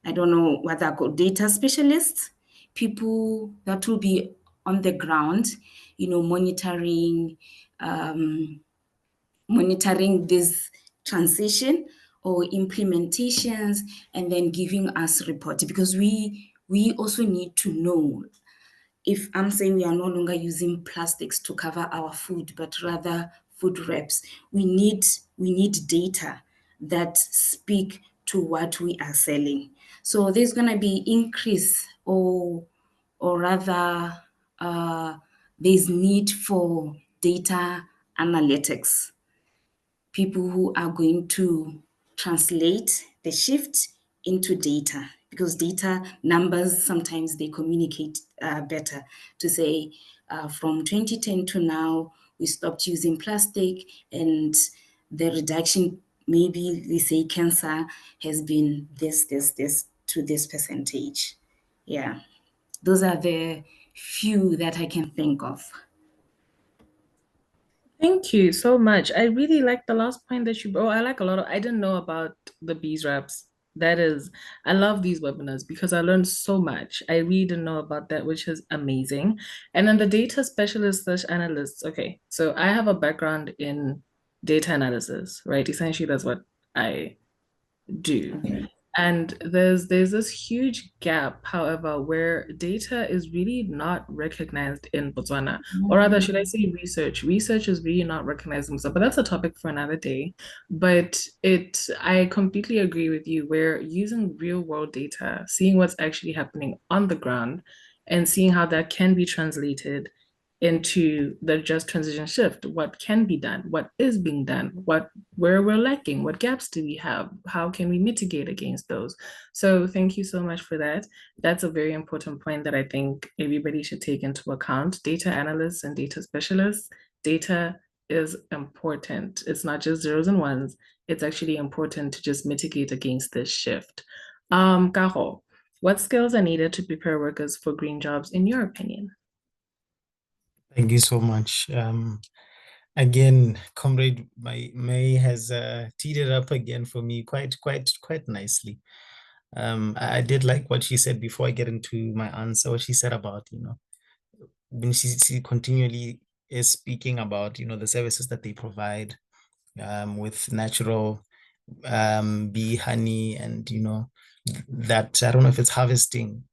I don't know what they're called, data specialists, people that will be on the ground, monitoring this transition or implementations, and then giving us reports, because we also need to know. If I'm saying we are no longer using plastics to cover our food, but rather food wraps, we need data that speak to what we are selling. So there's going to be increase, or rather there's need for data analytics, people who are going to translate the shift into data, because data numbers sometimes they communicate better, to say from 2010 to now we stopped using plastic, and the reduction, maybe they say cancer has been this to this percentage. Yeah, those are the few that I can think of. Thank you so much. I really like the last point that you brought. I like a lot of, I didn't know about the beeswax I love these webinars because I learned so much. I really didn't know about that, which is amazing. And then the data specialist slash analysts. Okay, so I have a background in data analysis, right? Essentially, that's what I do. And there's this huge gap, however, where data is really not recognized in Botswana. Or rather, should I say research? Research is really not recognized in Botswana, but that's a topic for another day. But I completely agree with you. We're using real world data, seeing what's actually happening on the ground, and seeing how that can be translated into the just transition shift. What can be done? What is being done? Where we're lacking? What gaps do we have? How can we mitigate against those? So thank you so much for that. That's a very important point that I think everybody should take into account. Data analysts and data specialists, data is important. It's not just zeros and ones. It's actually important to just mitigate against this shift. Kago, what skills are needed to prepare workers for green jobs in your opinion? Thank you so much. Again, Comrade May has teed it up again for me quite nicely. I did like what she said before I get into my answer, what she said about, when she continually is speaking about, the services that they provide with natural bee honey and, that, I don't know if it's harvesting.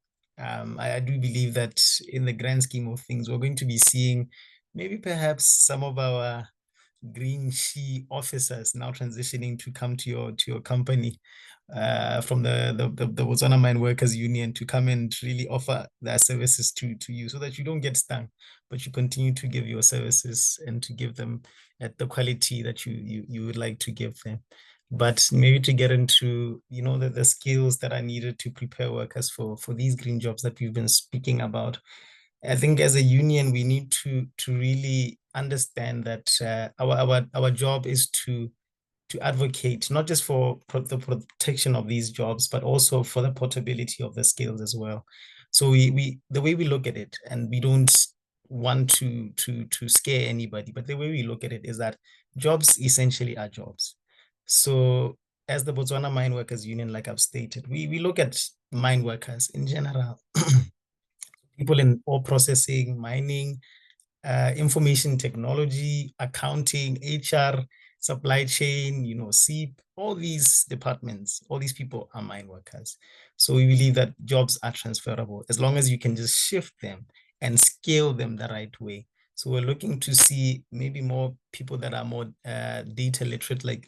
I do believe that in the grand scheme of things, we're going to be seeing maybe perhaps some of our green she officers now transitioning to come to your company from the Botswana Mine Workers Union to come and really offer their services to you so that you don't get stung, but you continue to give your services and to give them at the quality that you would like to give them. But maybe to get into, the skills that are needed to prepare workers for these green jobs that we've been speaking about. I think as a union, we need to really understand that our job is to advocate not just for the protection of these jobs, but also for the portability of the skills as well. So the way we look at it, and we don't want to scare anybody, but the way we look at it is that jobs essentially are jobs. So as the Botswana Mine Workers Union, like I've stated, we look at mine workers in general, people in ore processing, mining, information technology, accounting, HR, supply chain, SEEP, all these departments, all these people are mine workers. So we believe that jobs are transferable as long as you can just shift them and scale them the right way. So we're looking to see maybe more people that are more data literate, like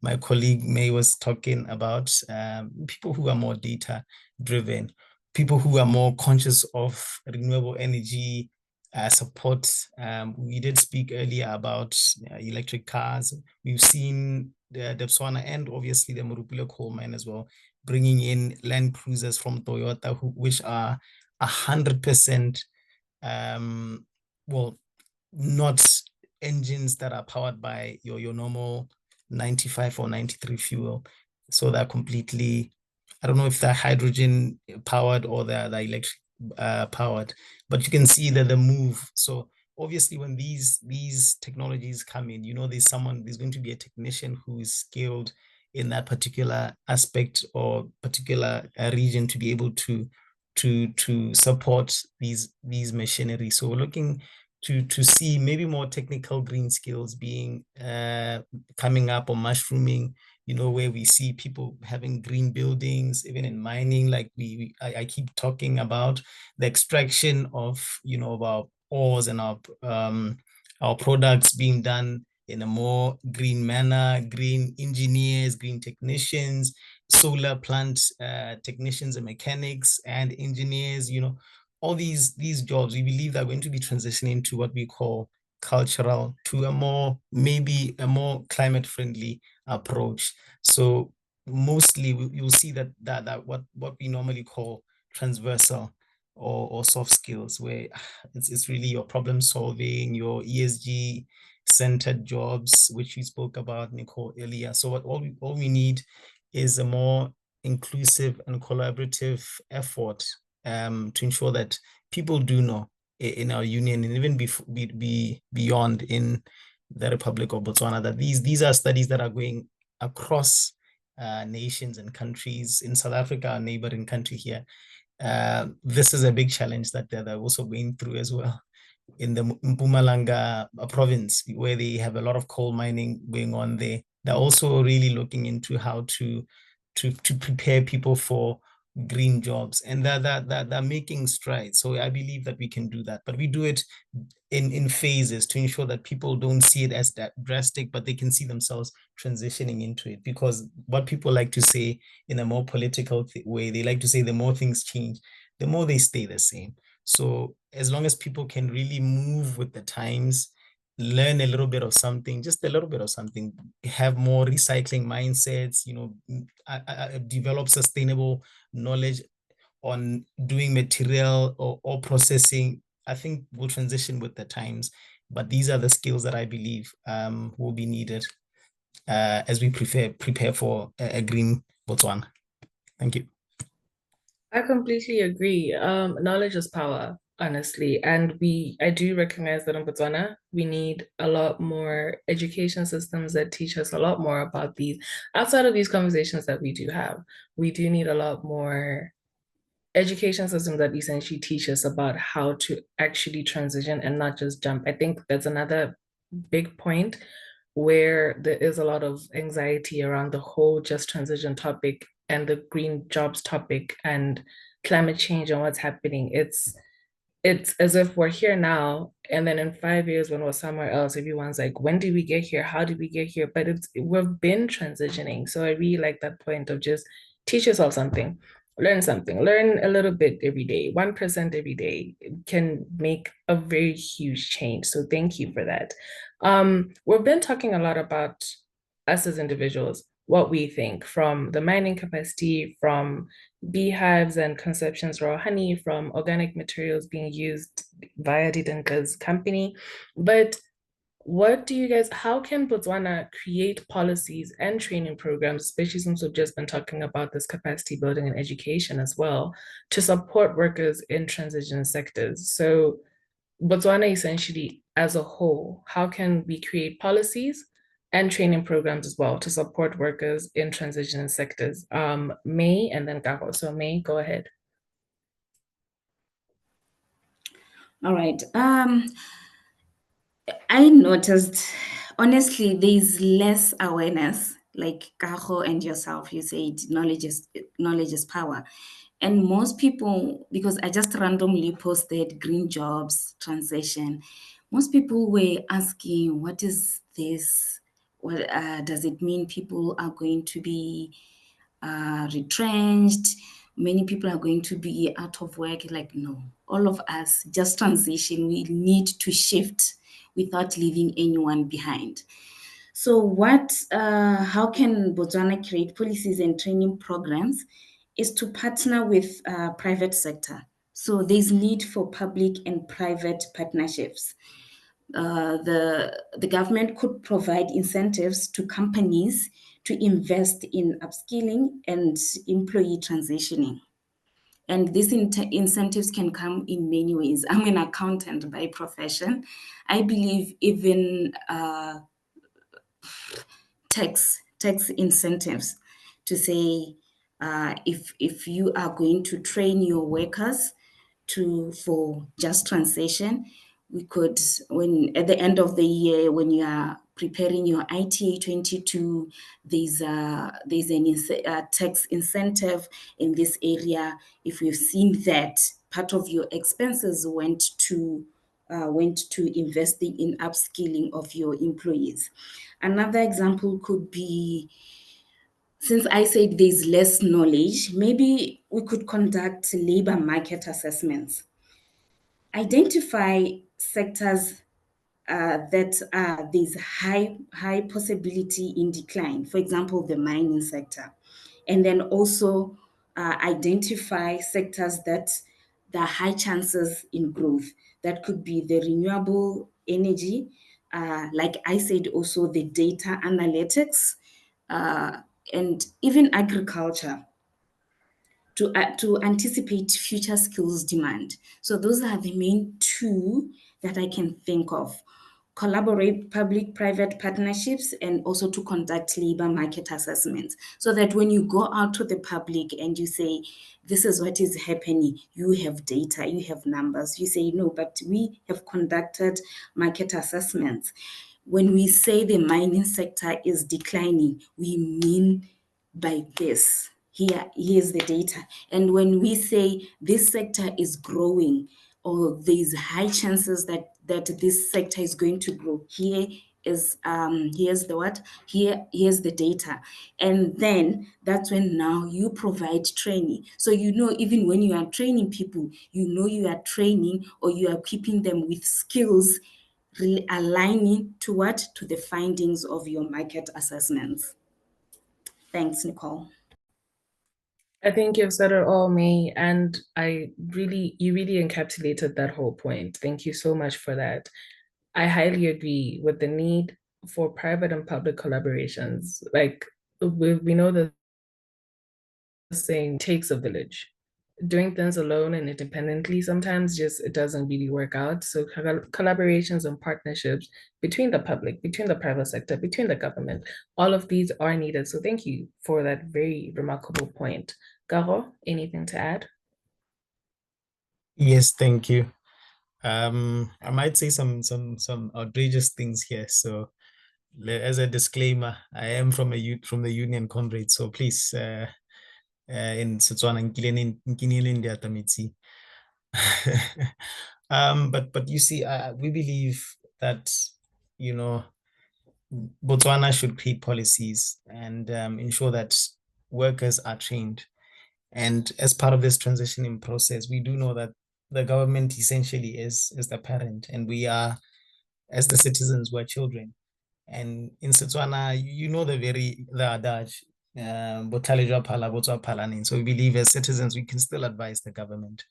my colleague May was talking about, people who are more data driven, people who are more conscious of renewable energy, support. We did speak earlier about electric cars. We've seen the Botswana and obviously the Morupule coal mine as well, bringing in Land Cruisers from Toyota, which are 100%, well, not engines that are powered by your normal 95 or 93 fuel. So they're completely, I don't know if they're hydrogen powered or they're electric powered, but you can see that the move. So obviously when these technologies come in, there's going to be a technician who is skilled in that particular aspect or particular region to be able to support these machinery. So we're looking to see maybe more technical green skills being coming up or mushrooming, where we see people having green buildings, even in mining, like I keep talking about the extraction of, of our ores and our products being done in a more green manner, green engineers, green technicians, solar plant technicians and mechanics and engineers, all these jobs, we believe they're going to be transitioning to what we call cultural, to maybe a more climate friendly approach. So mostly you'll see that what we normally call transversal or soft skills, where it's really your problem solving, your ESG centered jobs, which we spoke about, Nicole, earlier. So what all we need is a more inclusive and collaborative effort to ensure that people do know in our union and even be beyond in the Republic of Botswana that these are studies that are going across nations and countries. In South Africa, our neighboring country here, this is a big challenge that they're also going through as well. In the Mpumalanga province, where they have a lot of coal mining going on there, they're also really looking into how to prepare people for green jobs, and they're making strides. So I believe that we can do that, but we do it in phases to ensure that people don't see it as that drastic, but they can see themselves transitioning into it. Because what people like to say in a more political way, they like to say the more things change, the more they stay the same. So as long as people can really move with the times, learn a little bit of something, just a little bit of something, have more recycling mindsets, develop sustainable knowledge on doing material or processing, I think we'll transition with the times. But these are the skills that I believe will be needed as we prepare for a green Botswana. Thank you. I completely agree. Knowledge is power, honestly. And I do recognize that in Botswana, we need a lot more education systems that teach us a lot more about these, outside of these conversations that we do have. We do need a lot more education systems that essentially teach us about how to actually transition and not just jump. I think that's another big point where there is a lot of anxiety around the whole just transition topic and the green jobs topic and climate change and what's happening. It's as if we're here now, and then in 5 years when we're somewhere else, everyone's like, when did we get here? How did we get here? But we've been transitioning. So I really like that point of just teach yourself something, learn a little bit every day. 1% every day can make a very huge change. So thank you for that. We've been talking a lot about us as individuals, what we think from the mining capacity, from beehives and conceptions raw honey, from organic materials being used via Didintle's company. But how can Botswana create policies and training programs, especially since we've just been talking about this capacity building and education as well, to support workers in transition sectors? So Botswana essentially as a whole, how can we create policies and training programs as well to support workers in transition sectors? May and then Kago. So May, go ahead. All right. I noticed, honestly, there's less awareness. Like Kago and yourself, you said knowledge is power. And most people, because I just randomly posted green jobs transition, most people were asking, what is this? What does it mean people are going to be retrenched? Many people are going to be out of work. Like, no, all of us just transition. We need to shift without leaving anyone behind. So how can Botswana create policies and training programs is to partner with private sector. So there's need for public and private partnerships. The government could provide incentives to companies to invest in upskilling and employee transitioning. And these incentives can come in many ways. I'm an accountant by profession. I believe even tax incentives to say if you are going to train your workers for just transition, we could, when at the end of the year, when you are preparing your ITA 22, there's a tax incentive in this area. If you've seen that part of your expenses went to investing in upskilling of your employees. Another example could be, since I said there's less knowledge, maybe we could conduct labor market assessments. Identify sectors that there's high possibility in decline. For example, the mining sector. And then also identify sectors that there are high chances in growth. That could be the renewable energy, like I said, also the data analytics, and even agriculture to anticipate future skills demand. So those are the main two that I can think of. collaborate public-private partnerships, and also to conduct labor market assessments, so that when you go out to the public and you say, this is what is happening, you have data, you have numbers. You say, no, but we have conducted market assessments. When we say the mining sector is declining, we mean by this. Here's the data. And when we say this sector is growing, or there's high chances that this sector is going to grow, here's the data. And then that's when now you provide training. So even when you are training people, you are training, or you are equipping them with skills aligning to what? To the findings of your market assessments. Thanks, Nicole. I think you've said it all, May, and you really encapsulated that whole point. Thank you so much for that. I highly agree with the need for private and public collaborations. Like we know the saying takes a village. Doing things alone and independently sometimes just it doesn't really work out. So collaborations and partnerships between the public, between the private sector, between the government, all of these are needed. So thank you for that very remarkable point. Garo, anything to add? Yes, thank you. I might say some outrageous things here. So as a disclaimer, I am from the union comrade. So please, in Setswana, nkinele ndiata metsi. But you see, we believe that, Botswana should create policies and ensure that workers are trained. And as part of this transitioning process, we do know that the government essentially is the parent, and we are, as the citizens, we're children. And in Setswana, the adage, so we believe as citizens, we can still advise the government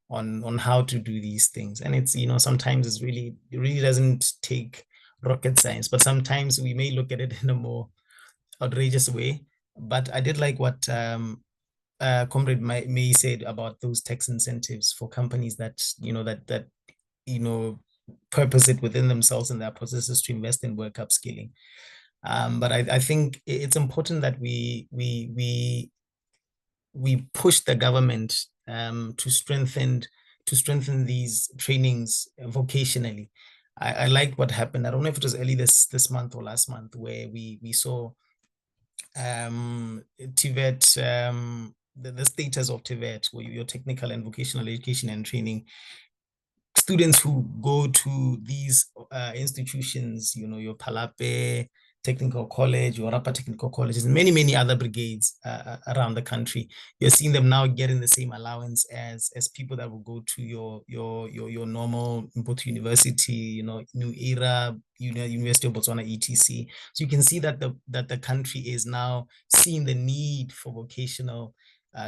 on how to do these things. And it's, sometimes it really doesn't take rocket science, but sometimes we may look at it in a more outrageous way. But I did like what Comrade May said about those tax incentives for companies that purpose it within themselves and their processes to invest in work upskilling. But I think it's important that we push the government to strengthen these trainings vocationally. I like what happened. I don't know if it was early this month or last month, where we saw TVET, the status of TVET, where your technical and vocational education and training students who go to these institutions, your Palape Technical College, your Rapa Technical Colleges, and many other brigades around the country, you're seeing them now getting the same allowance as people that will go to your normal Mputu University, New Era, University of Botswana, etc. So you can see that the country is now seeing the need for vocational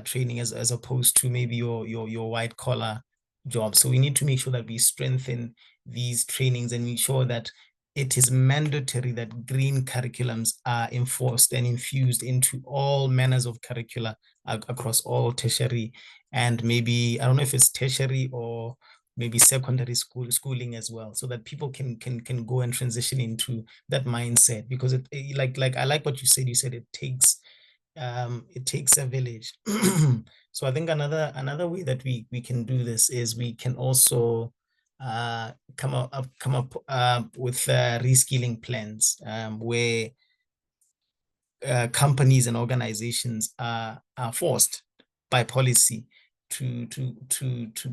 training as opposed to maybe your white collar jobs. So we need to make sure that we strengthen these trainings and ensure that it is mandatory that green curriculums are enforced and infused into all manners of curricula across all tertiary and maybe, I don't know if it's tertiary or maybe secondary schooling as well, so that people can go and transition into that mindset. Because it like I like what you said. You said it takes a village. So I think another way that we can do this is we can also come up with reskilling plans where companies and organizations are forced by policy to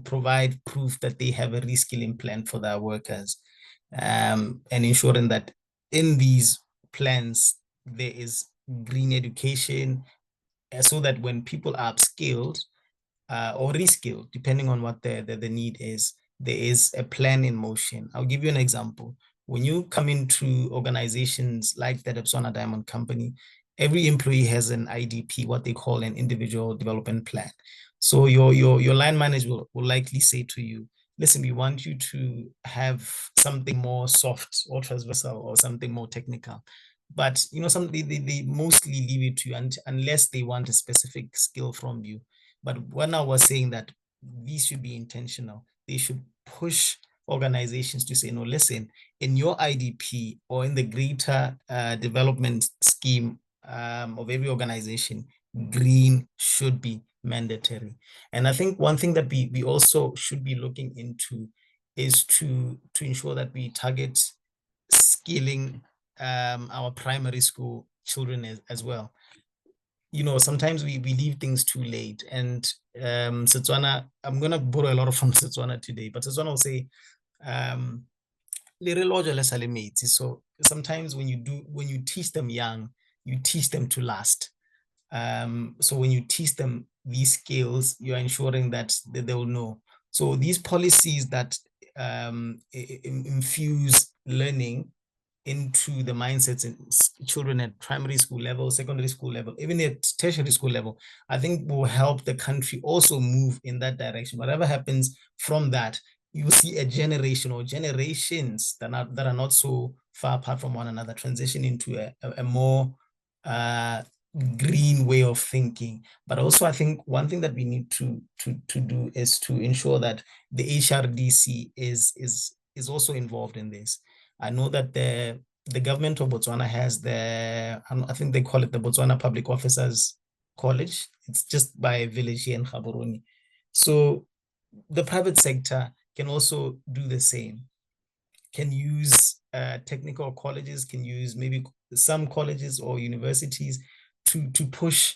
provide proof that they have a reskilling plan for their workers, and ensuring that in these plans there is green education, so that when people are upskilled or reskilled, depending on what the need is, there is a plan in motion. I'll give you an example. When you come into organizations like the Botswana Diamond Company, every employee has an IDP, what they call an individual development plan. So your line manager will likely say to you, listen, we want you to have something more soft or transversal or something more technical. But they mostly leave it to you unless they want a specific skill from you. But when I was saying that these should be intentional, they should push organizations to say, no, listen, in your IDP or in the greater development scheme of every organization, green should be mandatory. And I think one thing that we also should be looking into is to ensure that we target skilling our primary school children as well. You know, sometimes we leave things too late. And Setswana, I'm going to borrow a lot from Setswana today, but Setswana will say, so sometimes when you teach them young, you teach them to last. So when you teach them these skills, you're ensuring that they will know. So these policies that infuse learning into the mindsets in children at primary school level, secondary school level, even at tertiary school level, I think will help the country also move in that direction. Whatever happens from that, you will see a generation or generations that are not so far apart from one another transition into a more green way of thinking. But also, I think one thing that we need to do is to ensure that the HRDC is also involved in this. I know that the government of Botswana has I think they call it the Botswana Public Officers College. It's just by a village here in Gaborone. So the private sector can also do the same, can use technical colleges, can use maybe some colleges or universities to push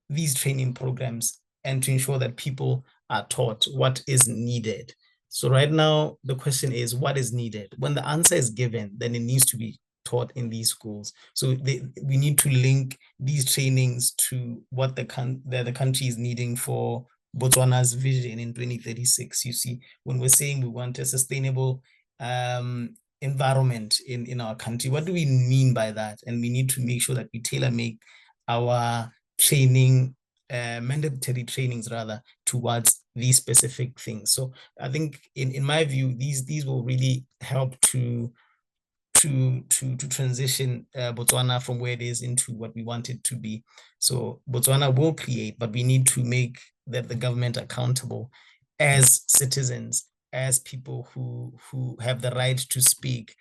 these training programs and to ensure that people are taught what is needed. So right now, the question is, what is needed? When the answer is given, then it needs to be taught in these schools. So we need to link these trainings to what the country is needing for Botswana's vision in 2036. You see, when we're saying we want a sustainable environment in our country, what do we mean by that? And we need to make sure that we tailor-make our training, mandatory trainings rather, towards these specific things. So I think in my view, these will really help to transition Botswana from where it is into what we want it to be. So Botswana will create, but we need to make the government accountable as citizens, as people who have the right to speak.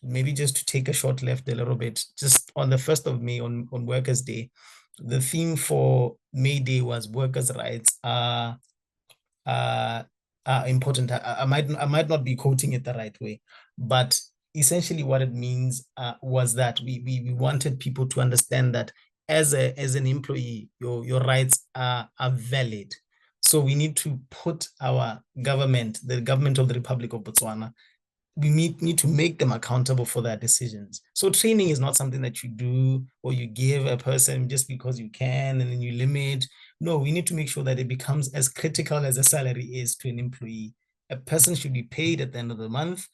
Maybe just to take a short left a little bit, just on the 1st of May, on Workers' Day, the theme for May Day was workers' rights are important. I might not be quoting it the right way, but essentially what it means was that we wanted people to understand that as an employee, your rights are valid. So we need to put our government, the government of the Republic of Botswana, we need to make them accountable for their decisions. So training is not something that you do or you give a person just because you can and then you limit. No, we need to make sure that it becomes as critical as a salary is to an employee. A person should be paid at the end of the month,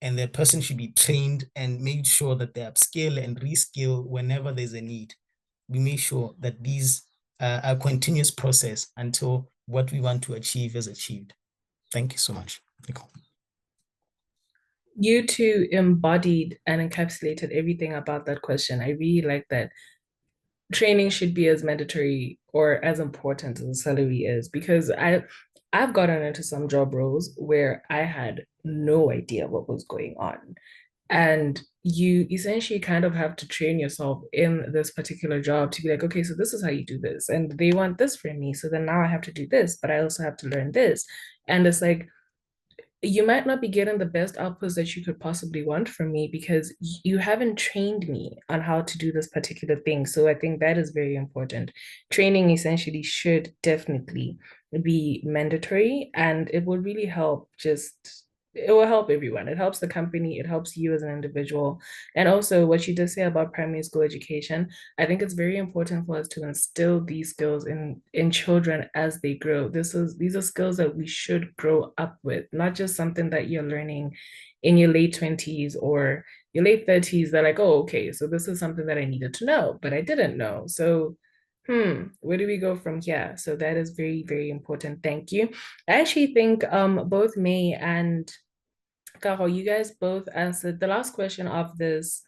and that person should be trained and made sure that they upskill and reskill whenever there's a need. We make sure that these are a continuous process until what we want to achieve is achieved. Thank you so much, Nicole. You two embodied and encapsulated everything about that question. I really like that. Training should be as mandatory or as important as a salary is, because I've gotten into some job roles where I had no idea what was going on. And you essentially kind of have to train yourself in this particular job to be like, okay, so this is how you do this. And they want this from me. So then now I have to do this, but I also have to learn this. And it's like, you might not be getting the best outputs that you could possibly want from me because you haven't trained me on how to do this particular thing. So I think that is very important. Training essentially should definitely be mandatory, and it will really help it will help everyone. It helps the company, it helps you as an individual. And also what you did say about primary school education, I think it's very important for us to instill these skills in children as they grow. These are skills that we should grow up with, not just something that you're learning in your late 20s or your late 30s. They're like, oh, okay, so this is something that I needed to know, but I didn't know. So where do we go from here? So that is very, very important. Thank you. I actually think both May and Kago, you guys both answered. The last question of this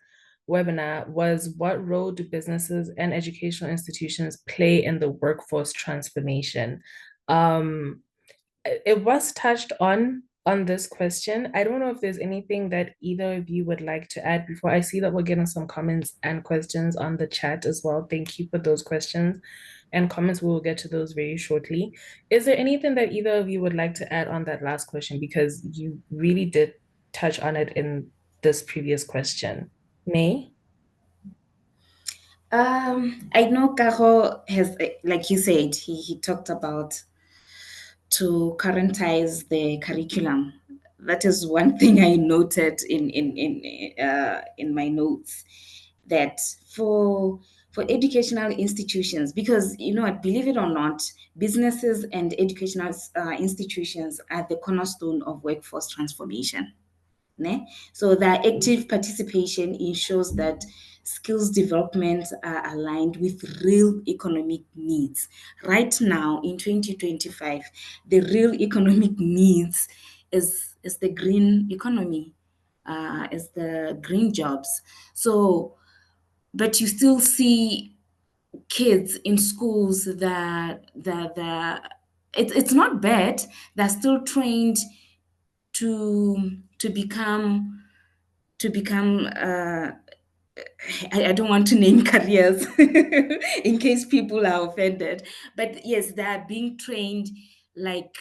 webinar was, what role do businesses and educational institutions play in the workforce transformation? It was touched on on this question. I don't know if there's anything that either of you would like to add before. I see that we're getting some comments and questions on the chat as well. Thank you for those questions and comments. We will get to those very shortly. Is there anything that either of you would like to add on that last question? Because you really did touch on it in this previous question. May? I know Kago has, like you said, he talked about to currentize the curriculum. That is one thing I noted in my notes, that for educational institutions, because you know what, believe it or not, businesses and educational institutions are the cornerstone of workforce transformation. Ne? So their active participation ensures that skills development are aligned with real economic needs. Right now, in 2025, the real economic needs is the green economy, is the green jobs. So, but you still see kids in schools it's not bad. They're still trained to become I don't want to name careers in case people are offended, but yes, they are being trained like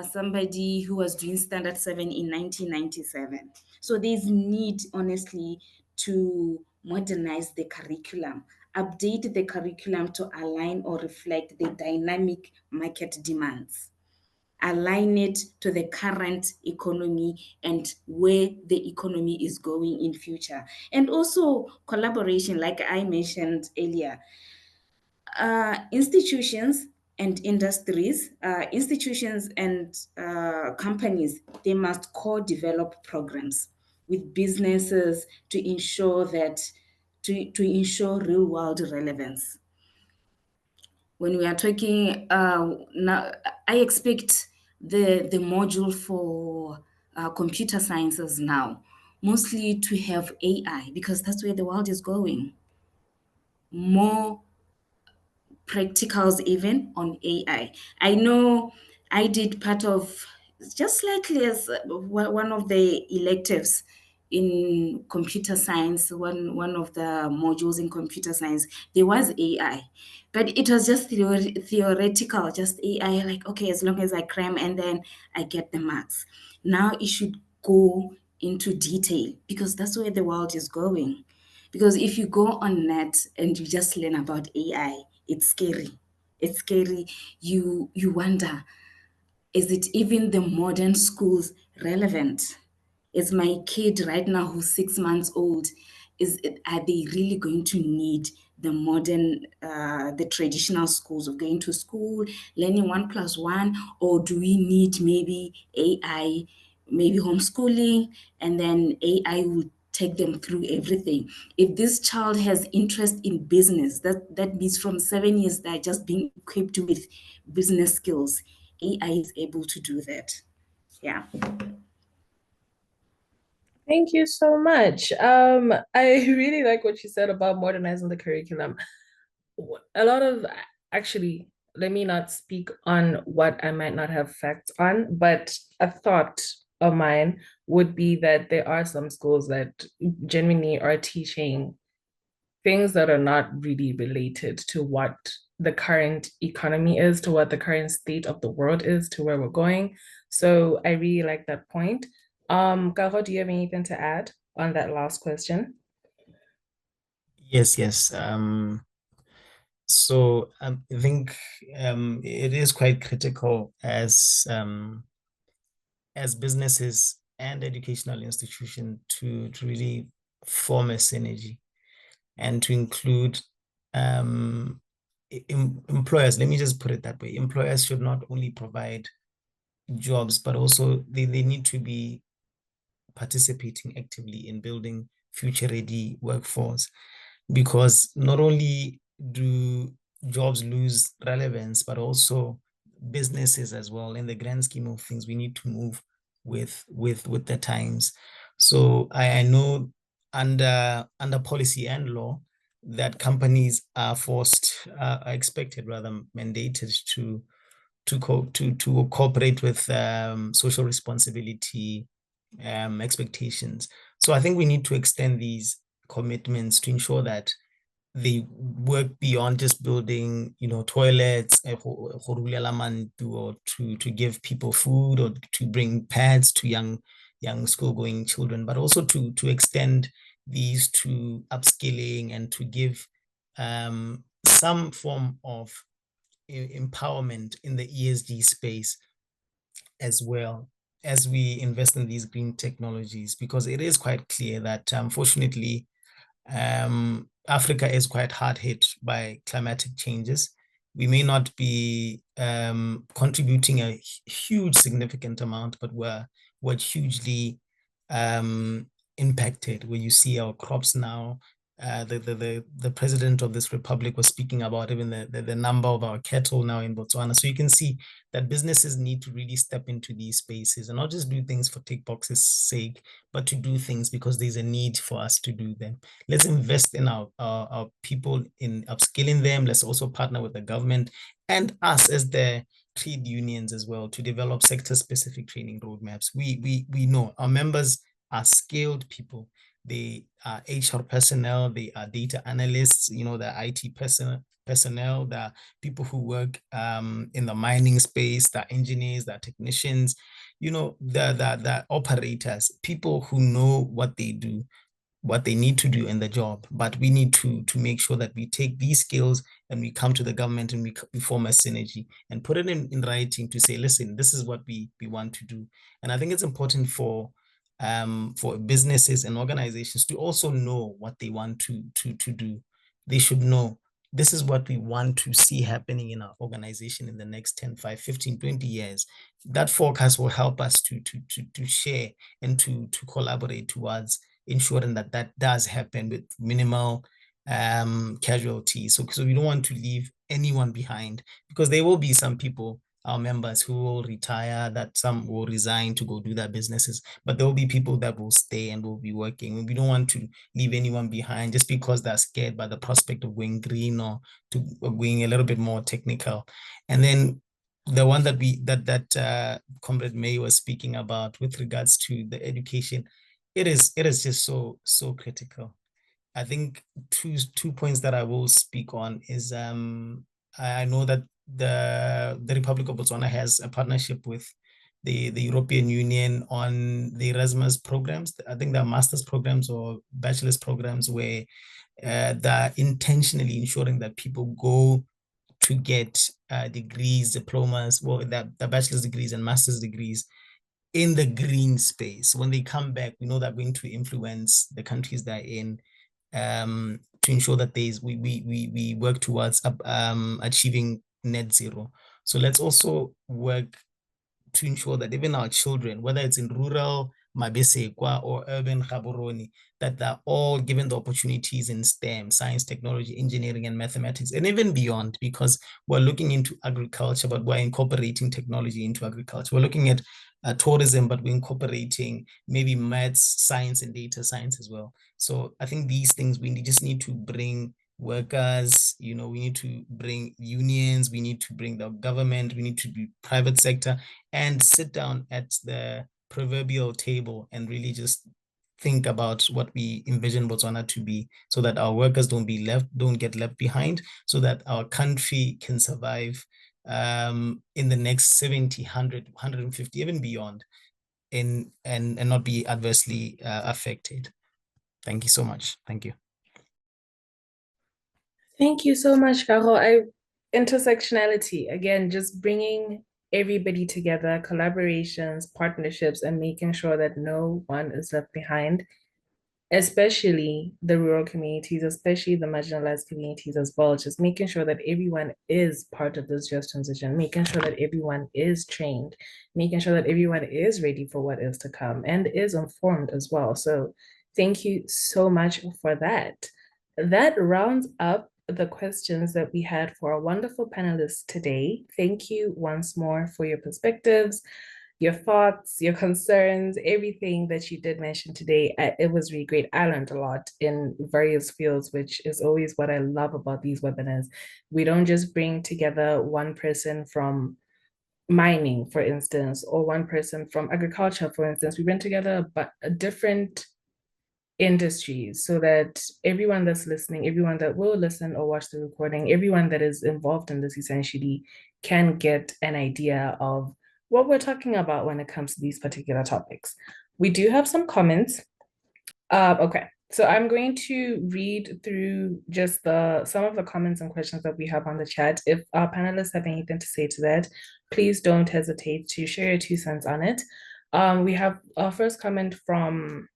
somebody who was doing standard 7 in 1997. So there's need, honestly, to modernize the curriculum, update the curriculum to align or reflect the dynamic market demands, align it to the current economy and where the economy is going in future. And also collaboration, like I mentioned earlier, institutions and industries, institutions and companies, they must co-develop programs with businesses to ensure that to ensure real world relevance. When we are talking now, I expect the module for computer sciences now mostly to have AI, because that's where the world is going. More practicals even on AI. I know I did part of, just slightly as one of the electives in computer science, one of the modules in computer science, there was AI, but it was just theoretical, just AI, like, okay, as long as I cram and then I get the marks. Now it should go into detail, because that's where the world is going. Because if you go on net and you just learn about AI, it's scary. It's scary. You wonder, is it even the modern schools relevant? Is my kid right now who's 6 months old, are they really going to need the modern, the traditional schools of going to school, learning 1+1, or do we need maybe AI, maybe homeschooling, and then AI will take them through everything? If this child has interest in business, that means from 7 years they're just being equipped with business skills. AI is able to do that. Yeah. Thank you so much. I really like what you said about modernizing the curriculum. A lot of, actually, let me not speak on what I might not have facts on, but a thought of mine would be that there are some schools that genuinely are teaching things that are not really related to what the current economy is, to what the current state of the world is, to where we're going. So I really like that point. Kago, do you have anything to add on that last question? Yes. So I think it is quite critical as businesses and educational institutions to really form a synergy and to include employers. Let me just put it that way. Employers should not only provide jobs, but also they need to be participating actively in building future-ready workforce, because not only do jobs lose relevance, but also businesses as well. In the grand scheme of things, we need to move with the times. So I know under policy and law that companies are expected, rather mandated, to cooperate with social responsibility expectations. So I think we need to extend these commitments to ensure that they work beyond just building, toilets, or to give people food or to bring pads to young school-going children, but also to extend these to upskilling and to give some form of empowerment in the ESG space as well as we invest in these green technologies, because it is quite clear that unfortunately Africa is quite hard hit by climatic changes. We may not be contributing a huge significant amount, but we're hugely impacted. Where you see our crops now, the president of this republic was speaking about even the number of our cattle now in Botswana. So you can see that businesses need to really step into these spaces and not just do things for tick boxes sake, but to do things because there's a need for us to do them. Let's invest in our people in upskilling them. Let's also partner with the government and us as the trade unions as well to develop sector-specific training roadmaps. We know our members are skilled people. They are HR personnel, they are data analysts, the IT personnel, the people who work in the mining space, the engineers, the technicians, the operators, people who know what they do, what they need to do in the job. But we need to make sure that we take these skills and we come to the government and we form a synergy and put it in writing to say, listen, this is what we want to do. And I think it's important for businesses and organizations to also know what they want to do. They should know this is what we want to see happening in our organization in the next 10, 5, 15, 20 years. That forecast will help us to share and to collaborate towards ensuring that does happen with minimal casualties. So we don't want to leave anyone behind, because there will be some people, our members, who will retire, that some will resign to go do their businesses, but there will be people that will stay and will be working. We don't want to leave anyone behind just because they're scared by the prospect of going green or going a little bit more technical. And then the one that Comrade May was speaking about with regards to the education, it is just so critical. I think two points that I will speak on is I know that the Republic of Botswana has a partnership with the European Union on the Erasmus programs. I think they're master's programs or bachelor's programs where they're intentionally ensuring that people go to get degrees, diplomas, well, the bachelor's degrees and master's degrees in the green space. When they come back, we know they're going to influence the countries they're in to ensure that we work towards achieving net zero. So let's also work to ensure that even our children, whether it's in rural Mabesekwa or urban Gaborone, that they're all given the opportunities in STEM, science, technology, engineering, and mathematics, and even beyond, because we're looking into agriculture, but we're incorporating technology into agriculture. We're looking at tourism, but we're incorporating maybe maths, science, and data science as well. So I think these things, we just need to bring workers, we need to bring unions, we need to bring the government, we need to be private sector, and sit down at the proverbial table and really just think about what we envision Botswana to be, so that our workers don't get left behind, so that our country can survive in the next 70, 100, 150, even beyond, and not be adversely affected. Thank you so much. Thank you. Thank you so much, Kago. Intersectionality, again, just bringing everybody together, collaborations, partnerships, and making sure that no one is left behind, especially the rural communities, especially the marginalized communities as well. Just making sure that everyone is part of this just transition, making sure that everyone is trained, making sure that everyone is ready for what is to come and is informed as well. So thank you so much for that. That rounds up the questions that we had for our wonderful panelists today. Thank you once more for your perspectives, your thoughts, your concerns, everything that you did mention today. It was really great. I learned a lot in various fields, which is always what I love about these webinars. We don't just bring together one person from mining, for instance, or one person from agriculture, for instance. We bring together but different industries so that everyone that's listening, everyone that will listen or watch the recording, everyone that is involved in this essentially can get an idea of what we're talking about when it comes to these particular topics. We do have some comments. Okay, so I'm going to read through just some of the comments and questions that we have on the chat. If our panelists have anything to say to that, please don't hesitate to share your 2 cents on it. We have our first comment from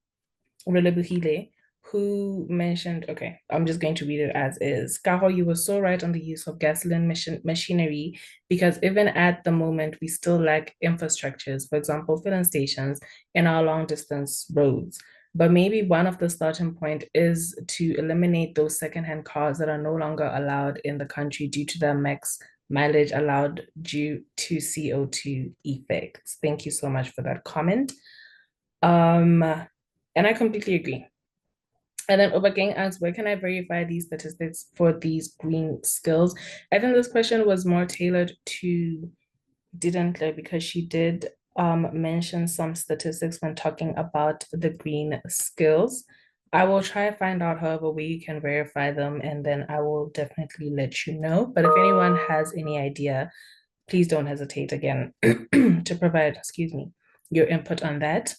Relebuhile, who mentioned, okay, I'm just going to read it as is. Kaho, you were so right on the use of gasoline machinery, because even at the moment, we still lack infrastructures, for example, filling stations in our long distance roads. But maybe one of the starting point is to eliminate those secondhand cars that are no longer allowed in the country due to the max mileage allowed due to CO2 effects. Thank you so much for that comment. And I completely agree. And then Obagang asks, where can I verify these statistics for these green skills? I think this question was more tailored to Didintle because she did mention some statistics when talking about the green skills. I will try to find out however way you can verify them, and then I will definitely let you know. But if anyone has any idea, please don't hesitate again to provide, excuse me, your input on that.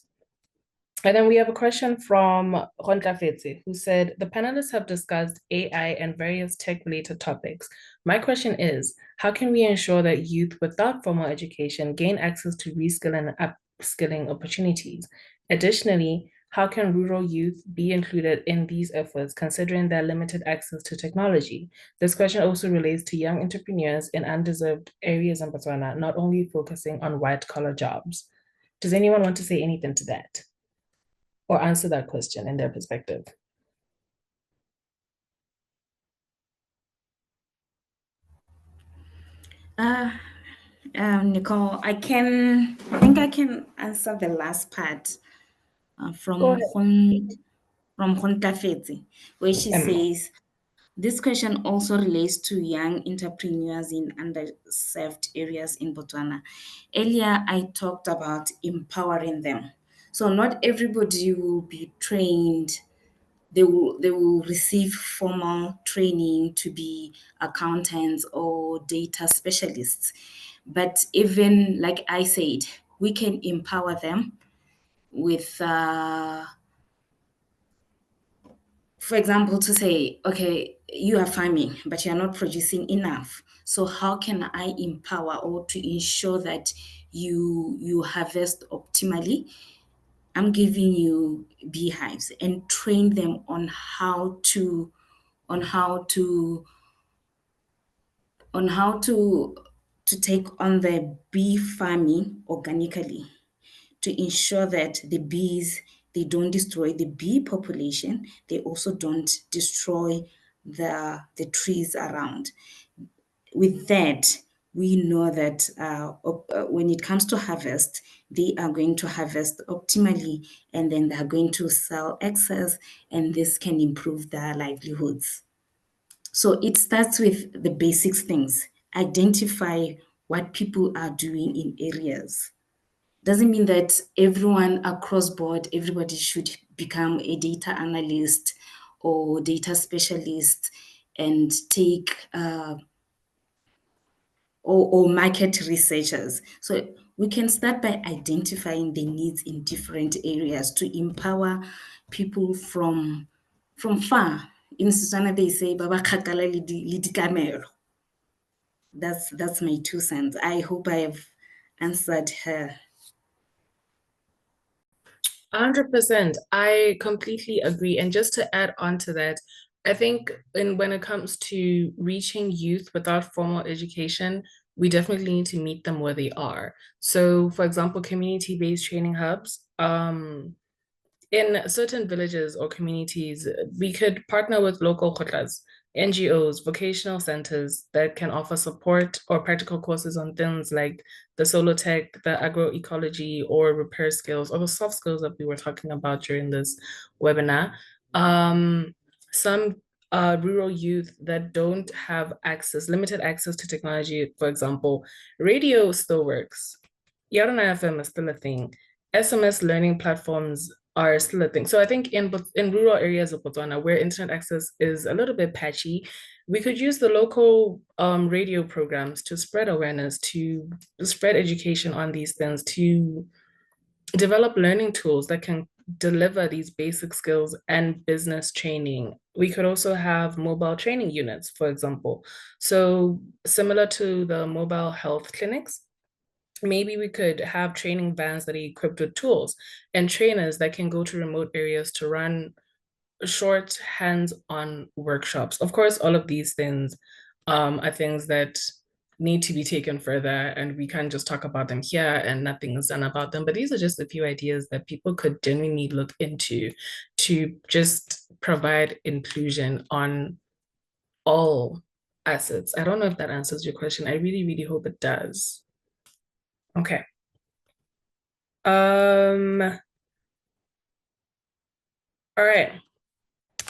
And then we have a question from Fetse, who said, the panelists have discussed AI and various tech-related topics. My question is, how can we ensure that youth without formal education gain access to reskilling and upskilling opportunities? Additionally, how can rural youth be included in these efforts, considering their limited access to technology? This question also relates to young entrepreneurs in undeserved areas in Botswana, not only focusing on white-collar jobs. Does anyone want to say anything to that? Or answer that question in their perspective? Nicole, I think I can answer the last part from Hontafetse, where she says, this question also relates to young entrepreneurs in underserved areas in Botswana. Earlier, I talked about empowering them. So not everybody will be trained. They will receive formal training to be accountants or data specialists. But even like I said, we can empower them with for example, to say, okay, you are farming, but you're not producing enough. So how can I empower or to ensure that you harvest optimally? I'm giving you beehives and train them on how to take on the bee farming organically, to ensure that the bees, they don't destroy the bee population, they also don't destroy the trees around. With that, we know that when it comes to harvest, they are going to harvest optimally, and then they are going to sell excess, and this can improve their livelihoods. So it starts with the basics things. Identify what people are doing in areas. Doesn't mean that everyone across board, everybody should become a data analyst or data specialist and take or market researchers. So we can start by identifying the needs in different areas to empower people from far. In Setswana, they say, Baba kgakala le ditlamelo. That's my 2 cents. I hope I have answered her. 100%. I completely agree. And just to add on to that, I think when it comes to reaching youth without formal education, we definitely need to meet them where they are. So, for example, community-based training hubs, in certain villages or communities, we could partner with local kotlas, NGOs, vocational centers that can offer support or practical courses on things like the solar tech, the agroecology, or repair skills, or the soft skills that we were talking about during this webinar. Some rural youth that don't have limited access to technology. For example, radio still works. Yarana FM is still a thing. SMS learning platforms are still a thing. So I think in rural areas of Botswana where internet access is a little bit patchy, we could use the local radio programs to spread awareness, to spread education on these things, to develop learning tools that can deliver these basic skills and business training. We could also have mobile training units, for example. So similar to the mobile health clinics, maybe we could have training vans that are equipped with tools and trainers that can go to remote areas to run short hands-on workshops. Of course, all of these things are things that need to be taken further, and we can't just talk about them here and nothing is done about them. But these are just a few ideas that people could genuinely look into to just provide inclusion on all assets. I don't know if that answers your question. I really, really hope it does. Okay. All right.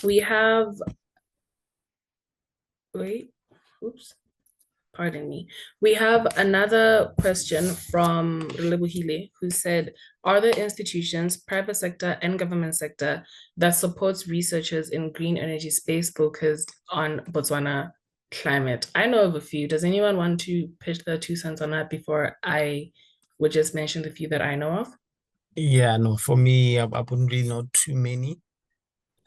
We have, wait, oops. Pardon me. We have another question from Lebuhile, who said, are there institutions, private sector and government sector, that supports researchers in green energy space focused on Botswana climate? I know of a few. Does anyone want to pitch their 2 cents on that before I would just mention the few that I know of? Yeah, no, for me, I wouldn't really know too many.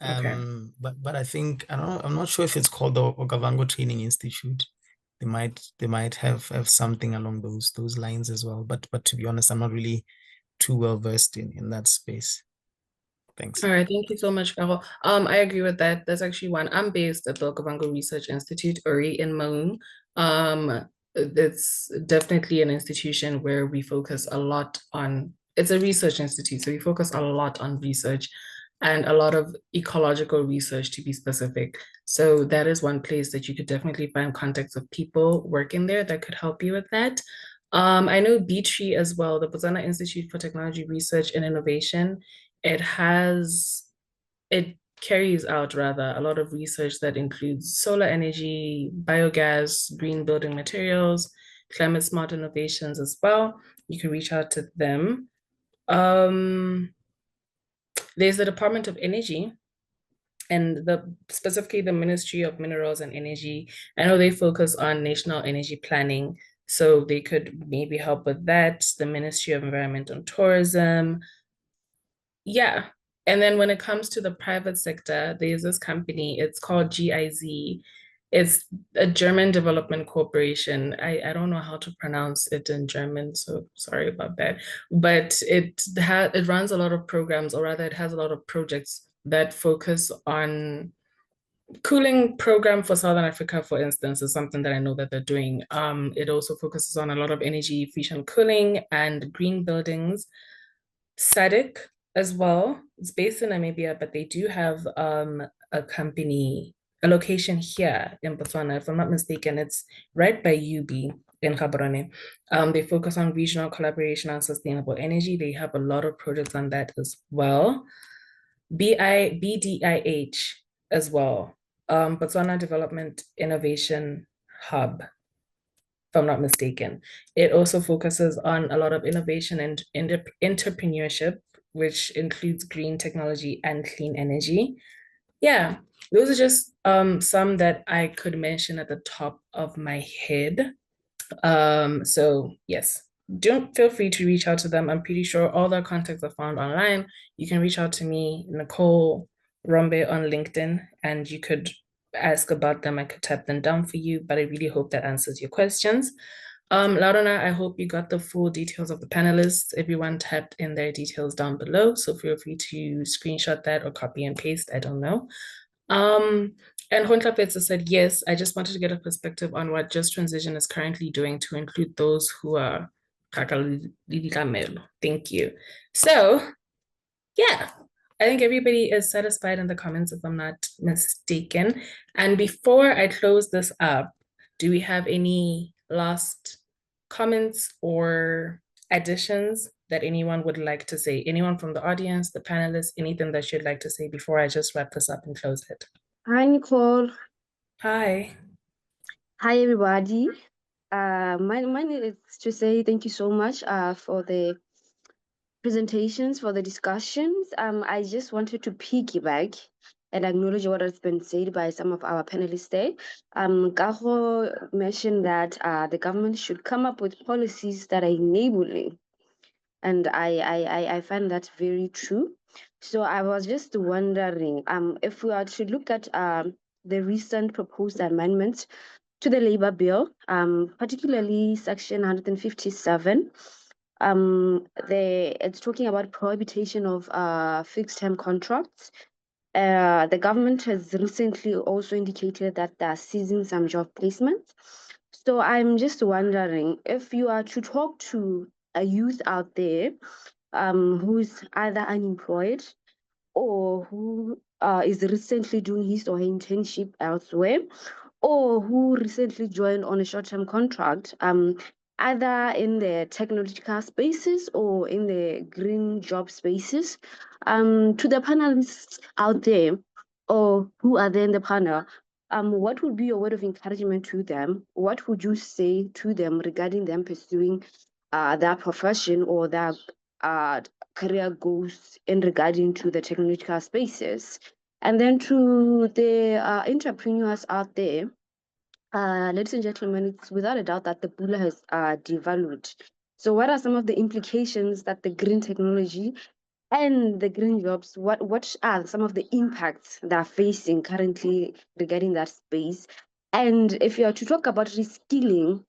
Okay. But I think I'm not sure if it's called the Okavango Training Institute. They might have something along those lines as well. But to be honest, I'm not really too well versed in that space. Thanks. All right, thank you so much, Carol. I agree with that. There's actually one. I'm based at the Okavango Research Institute, Uri, in Maun. It's definitely an institution where we focus a lot on, it's a research institute, so we focus a lot on research and a lot of ecological research, to be specific. So that is one place that you could definitely find contacts of people working there that could help you with that. I know B-Tree as well, the Botswana Institute for Technology Research and Innovation. It carries out rather a lot of research that includes solar energy, biogas, green building materials, climate smart innovations as well. You can reach out to them. There's the Department of Energy and specifically the Ministry of Minerals and Energy. I know they focus on national energy planning, so they could maybe help with that. The Ministry of Environment and Tourism. Yeah. And then when it comes to the private sector, there's this company, it's called GIZ. It's a German development corporation. I don't know how to pronounce it in German, so sorry about that. But it runs a lot of programs, or rather it has a lot of projects that focus on cooling program for Southern Africa, for instance, is something that I know that they're doing. It also focuses on a lot of energy efficient cooling and green buildings. SADC as well. It's based in Namibia, but they do have a location here in Botswana. If I'm not mistaken, it's right by UB in Gaborone. They focus on regional collaboration on sustainable energy. They have a lot of projects on that as well. BDIH as well. Botswana Development Innovation Hub, if I'm not mistaken. It also focuses on a lot of innovation and entrepreneurship, which includes green technology and clean energy. Yeah, those are just some that I could mention at the top of my head. So yes, don't feel free to reach out to them. I'm pretty sure all their contacts are found online. You can reach out to me, Nicole Rombe, on LinkedIn, and you could ask about them. I could type them down for you, but I really hope that answers your questions. Laurana, I hope you got the full details of the panelists. Everyone tapped in their details down below, so feel free to screenshot that or copy and paste, I don't know. And Hontlapetsa said, yes, I just wanted to get a perspective on what Just Transition is currently doing to include those who are Thank you. So, yeah, I think everybody is satisfied in the comments, if I'm not mistaken. And before I close this up, do we have any last comments or additions that anyone would like to say? Anyone from the audience, the panelists, anything that you'd like to say before I just wrap this up and close it? Hi, Nicole. Hi. Hi, everybody. My name is to say thank you so much for the presentations, for the discussions. I just wanted to piggyback and acknowledge what has been said by some of our panelists today. Kago mentioned that the government should come up with policies that are enabling, and I find that very true. So I was just wondering, if we are to look at the recent proposed amendments to the labor bill, particularly section 157. It's talking about prohibition of fixed term contracts. The government has recently also indicated that they're ceasing some job placements. So I'm just wondering, if you are to talk to a youth out there who's either unemployed or who is recently doing his or her internship elsewhere, or who recently joined on a short-term contract, either in the technological spaces or in the green job spaces, to the panelists out there, or who are there in the panel, what would be your word of encouragement to them? What would you say to them regarding them pursuing their profession or their career goals in regarding to the technological spaces? And then to the entrepreneurs out there, ladies and gentlemen, it's without a doubt that the Pula has devalued. So what are some of the implications that the green technology and the green jobs, what are some of the impacts they are facing currently regarding that space? And if you are to talk about reskilling,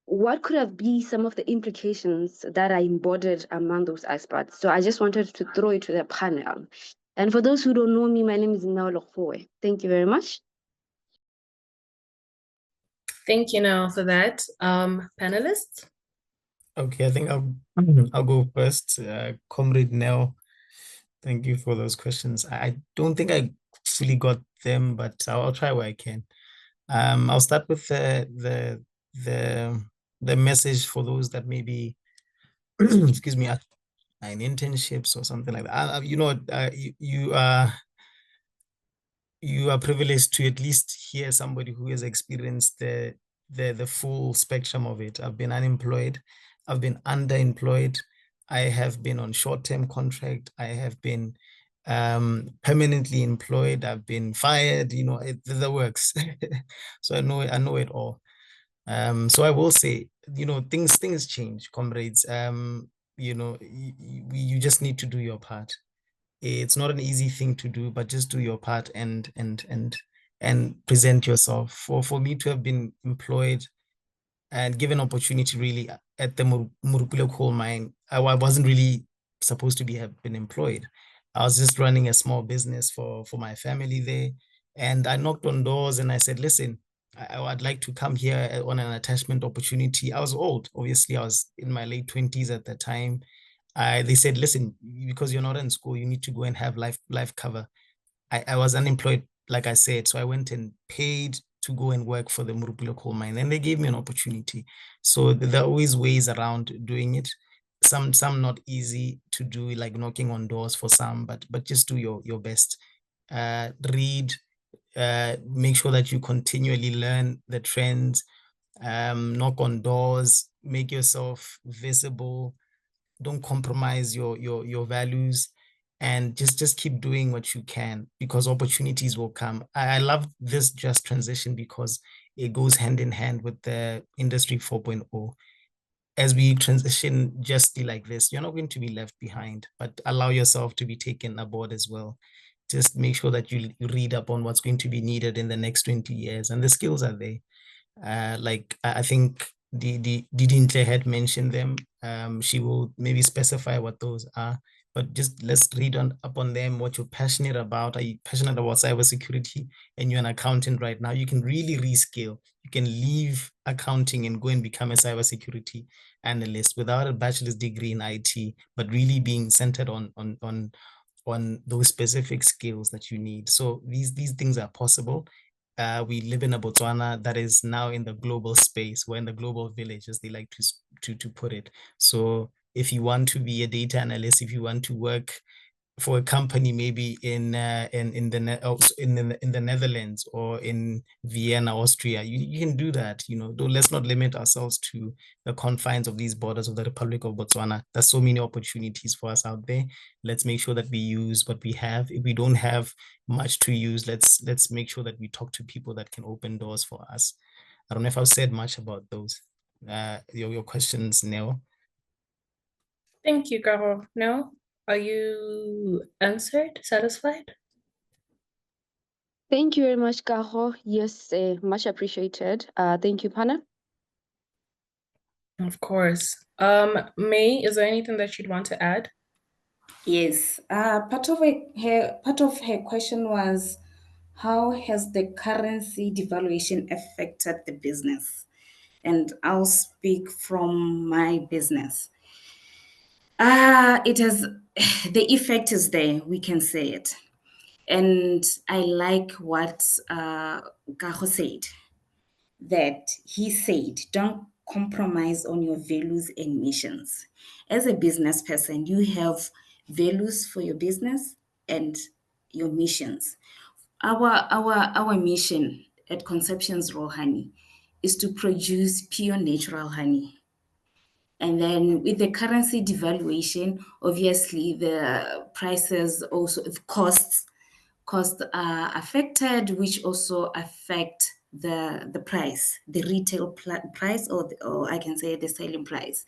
what could have been some of the implications that are embodied among those aspects? So I just wanted to throw it to the panel. And for those who don't know me, my name is Naolo Khoe. Thank you very much. Thank you now for that. Panelists? Okay, I think I'll go first. Comrade Nell, thank you for those questions. I don't think I fully got them, but I'll try what I can. I'll start with the message for those that maybe excuse me, are in internships or something like that. You are privileged to at least hear somebody who has experienced the full spectrum of it. I've been unemployed, I've been underemployed, I have been on short-term contract, I have been permanently employed, I've been fired, the works. So I know it all. So I will say, things change, comrades. You just need to do your part. It's not an easy thing to do, but just do your part and present yourself. For me to have been employed and given opportunity really at the Moreki coal mine, I wasn't really supposed to have been employed. I was just running a small business for my family there. And I knocked on doors and I said, listen, I'd like to come here on an attachment opportunity. I was old. Obviously, I was in my late 20s at the time. They said, listen, because you're not in school, you need to go and have life cover. I was unemployed, like I said, so I went and paid to go and work for the Moreki coal mine, and they gave me an opportunity. So there are always ways around doing it. Some not easy to do, like knocking on doors for some, but just do your best. Read, make sure that you continually learn the trends, knock on doors, make yourself visible, don't compromise your values, and just keep doing what you can, because opportunities will come. I love this just transition because it goes hand in hand with the industry 4.0. As we transition justly like this, you're not going to be left behind, but allow yourself to be taken aboard as well. Just make sure that you read up on what's going to be needed in the next 20 years, and the skills are there. Like I think the Didintle had mentioned them. She will maybe specify what those are, but just let's read up on them, what you're passionate about. Are you passionate about cybersecurity and you're an accountant right now? You can really reskill. You can leave accounting and go and become a cybersecurity analyst without a bachelor's degree in IT, but really being centered on those specific skills that you need. So these things are possible. We live in a Botswana that is now in the global space. We're in the global village, as they like to put it. So if you want to be a data analyst, if you want to work for a company maybe in the Netherlands or in Vienna, Austria. You can do that, let's not limit ourselves to the confines of these borders of the Republic of Botswana. There's so many opportunities for us out there. Let's make sure that we use what we have. If we don't have much to use, let's make sure that we talk to people that can open doors for us. I don't know if I've said much about those. Your questions, Nell. Thank you, Kago. No? Are you answered? Satisfied? Thank you very much, Kago. Yes, much appreciated. Thank you, Pana. Of course. May, is there anything that you'd want to add? Yes. Part of her question was, how has the currency devaluation affected the business? And I'll speak from my business. It has, the effect is there, we can say it. And I like what Kago said, that he said, don't compromise on your values and missions. As a business person, you have values for your business and your missions. Our mission at Conceptions Raw Honey is to produce pure natural honey. And then with the currency devaluation, obviously the prices also, the costs are affected, which also affect the price, the retail price, or I can say the selling price.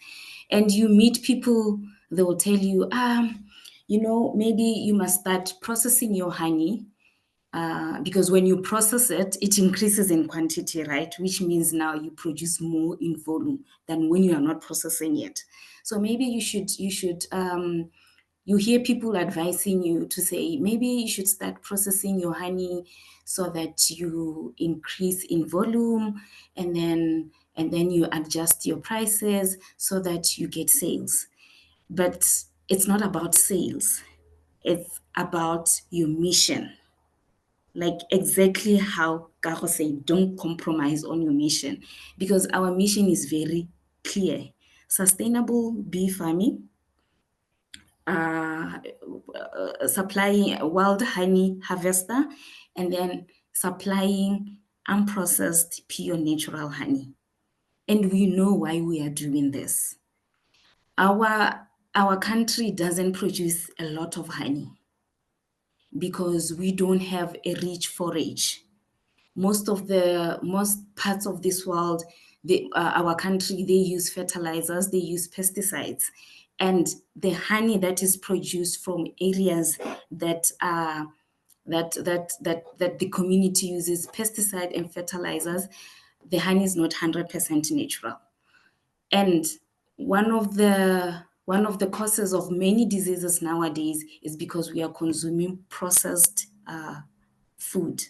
And you meet people, they will tell you, maybe you must start processing your honey. Because when you process it, it increases in quantity, right? Which means now you produce more in volume than when you are not processing it. So maybe you should you hear people advising you to say, maybe you should start processing your honey so that you increase in volume, and then you adjust your prices so that you get sales. But it's not about sales. It's about your mission. Like exactly how Kago said, don't compromise on your mission, because our mission is very clear. Sustainable bee farming, supplying wild honey harvester, and then supplying unprocessed pure natural honey. And we know why we are doing this. Our country doesn't produce a lot of honey because we don't have a rich forage. Most parts of this world, our country, they use fertilizers, they use pesticides, and the honey that is produced from areas that the community uses pesticide and fertilizers, the honey is not 100% natural. And one of the causes of many diseases nowadays is because we are consuming processed food.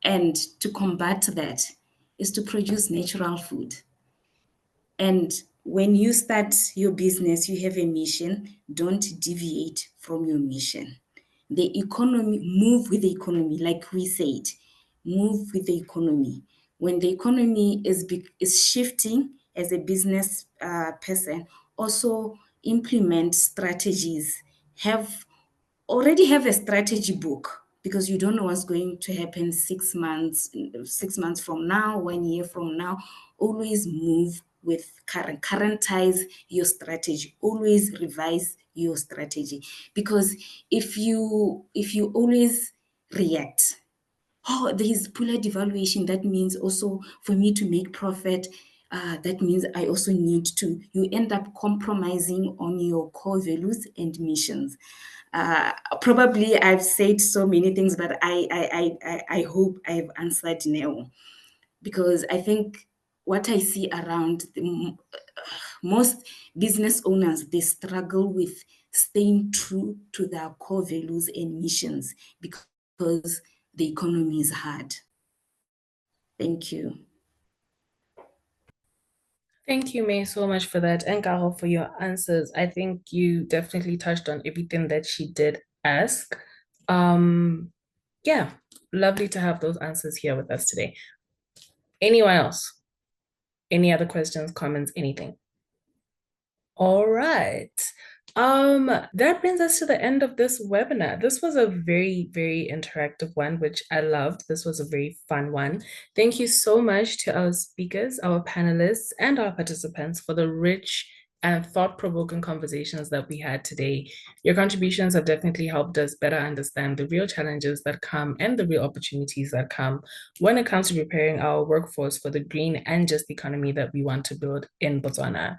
And to combat that is to produce natural food. And when you start your business, you have a mission, don't deviate from your mission. The economy, move with the economy, like we said, move with the economy. When the economy is shifting, as a business person, also implement strategies, already have a strategy book, because you don't know what's going to happen 6 months from now, 1 year from now. Always move with currentize your strategy, always revise your strategy. Because if you always react, there is polar devaluation, that means also for me to make profit, that means I also need to, you end up compromising on your core values and missions. Probably I've said so many things, but I hope I've answered now, because I think what I see around most business owners, they struggle with staying true to their core values and missions because the economy is hard. Thank you. Thank you, May, so much for that, and Kago for your answers. I think you definitely touched on everything that she did ask. Yeah, lovely to have those answers here with us today. Anyone else? Any other questions, comments, anything? All right. That brings us to the end of this webinar. This was a very, very interactive one, which I loved. This was a very fun one. Thank you so much to our speakers, our panelists, and our participants for the rich and thought-provoking conversations that we had today. Your contributions have definitely helped us better understand the real challenges that come and the real opportunities that come when it comes to preparing our workforce for the green and just economy that we want to build in Botswana.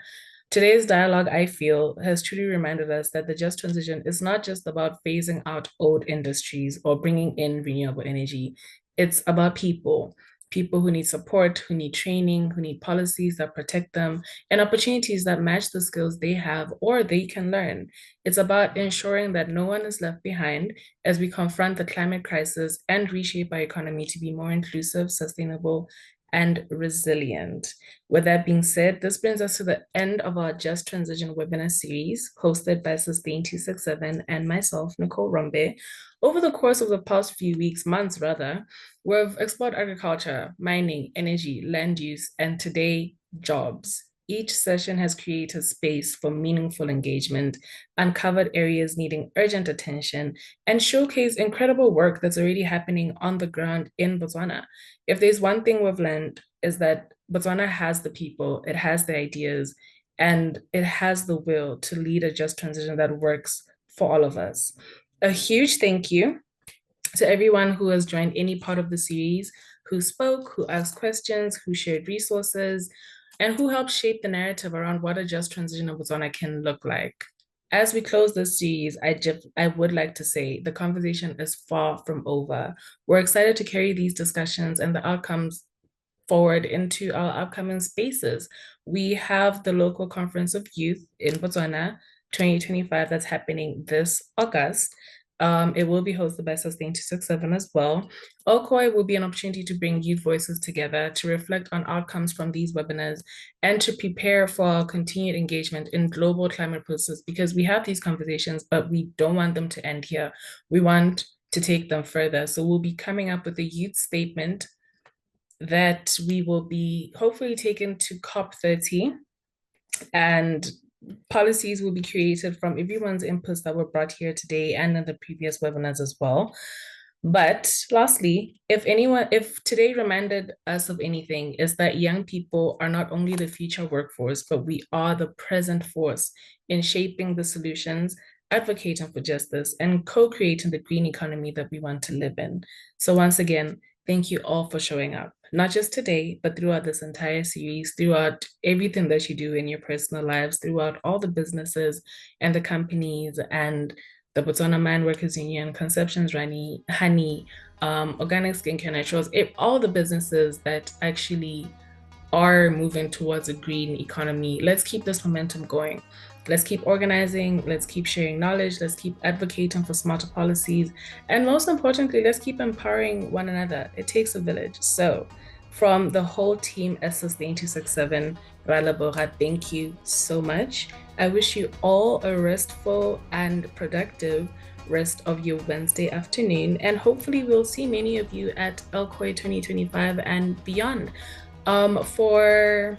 Today's dialogue, I feel, has truly reminded us that the just transition is not just about phasing out old industries or bringing in renewable energy. It's about people, people who need support, who need training, who need policies that protect them, and opportunities that match the skills they have or they can learn. It's about ensuring that no one is left behind as we confront the climate crisis and reshape our economy to be more inclusive, sustainable, and resilient. With that being said, this brings us to the end of our Just Transition webinar series, hosted by Sustain 267 and myself, Nicole Rombe. Over the course of the past few weeks, months rather, we've explored agriculture, mining, energy, land use, and today, jobs. Each session has created space for meaningful engagement, uncovered areas needing urgent attention, and showcased incredible work that's already happening on the ground in Botswana. If there's one thing we've learned is that Botswana has the people, it has the ideas, and it has the will to lead a just transition that works for all of us. A huge thank you to everyone who has joined any part of the series, who spoke, who asked questions, who shared resources, and who helped shape the narrative around what a just transition of Botswana can look like. As we close this series, I would like to say the conversation is far from over. We're excited to carry these discussions and the outcomes forward into our upcoming spaces. We have the local conference of youth in Botswana 2025 that's happening this August. It will be hosted by Sustain 267 as well. Okoi will be an opportunity to bring youth voices together to reflect on outcomes from these webinars and to prepare for our continued engagement in global climate processes, because we have these conversations, but we don't want them to end here. We want to take them further. So we'll be coming up with a youth statement that we will be hopefully taken to COP30, and policies will be created from everyone's inputs that were brought here today and in the previous webinars as well. But lastly, if today reminded us of anything, is that young people are not only the future workforce, but we are the present force in shaping the solutions, advocating for justice, and co-creating the green economy that we want to live in. So once again, thank you all for showing up, not just today, but throughout this entire series, throughout everything that you do in your personal lives, throughout all the businesses and the companies and the Botswana Mine Workers Union, Conceptions Honey, Organic Skincare Naturals, all the businesses that actually are moving towards a green economy. Let's keep this momentum going. Let's keep organizing, let's keep sharing knowledge, let's keep advocating for smarter policies, and most importantly, let's keep empowering one another. It takes a village. So from the whole team at Sustain 267, Ralabora, thank you so much. I wish you all a restful and productive rest of your Wednesday afternoon, and hopefully we'll see many of you at Elkoi 2025 and beyond. For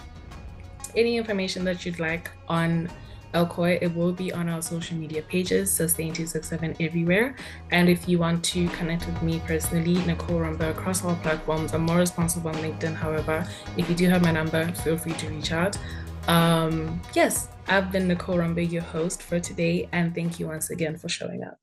any information that you'd like on Elkoi, it will be on our social media pages, Sustain 267 everywhere. And if you want to connect with me personally, Nicole Rombe, across all platforms. I'm more responsive on LinkedIn, however. If you do have my number, feel free to reach out. Yes, I've been Nicole Rombe, your host for today, and thank you once again for showing up.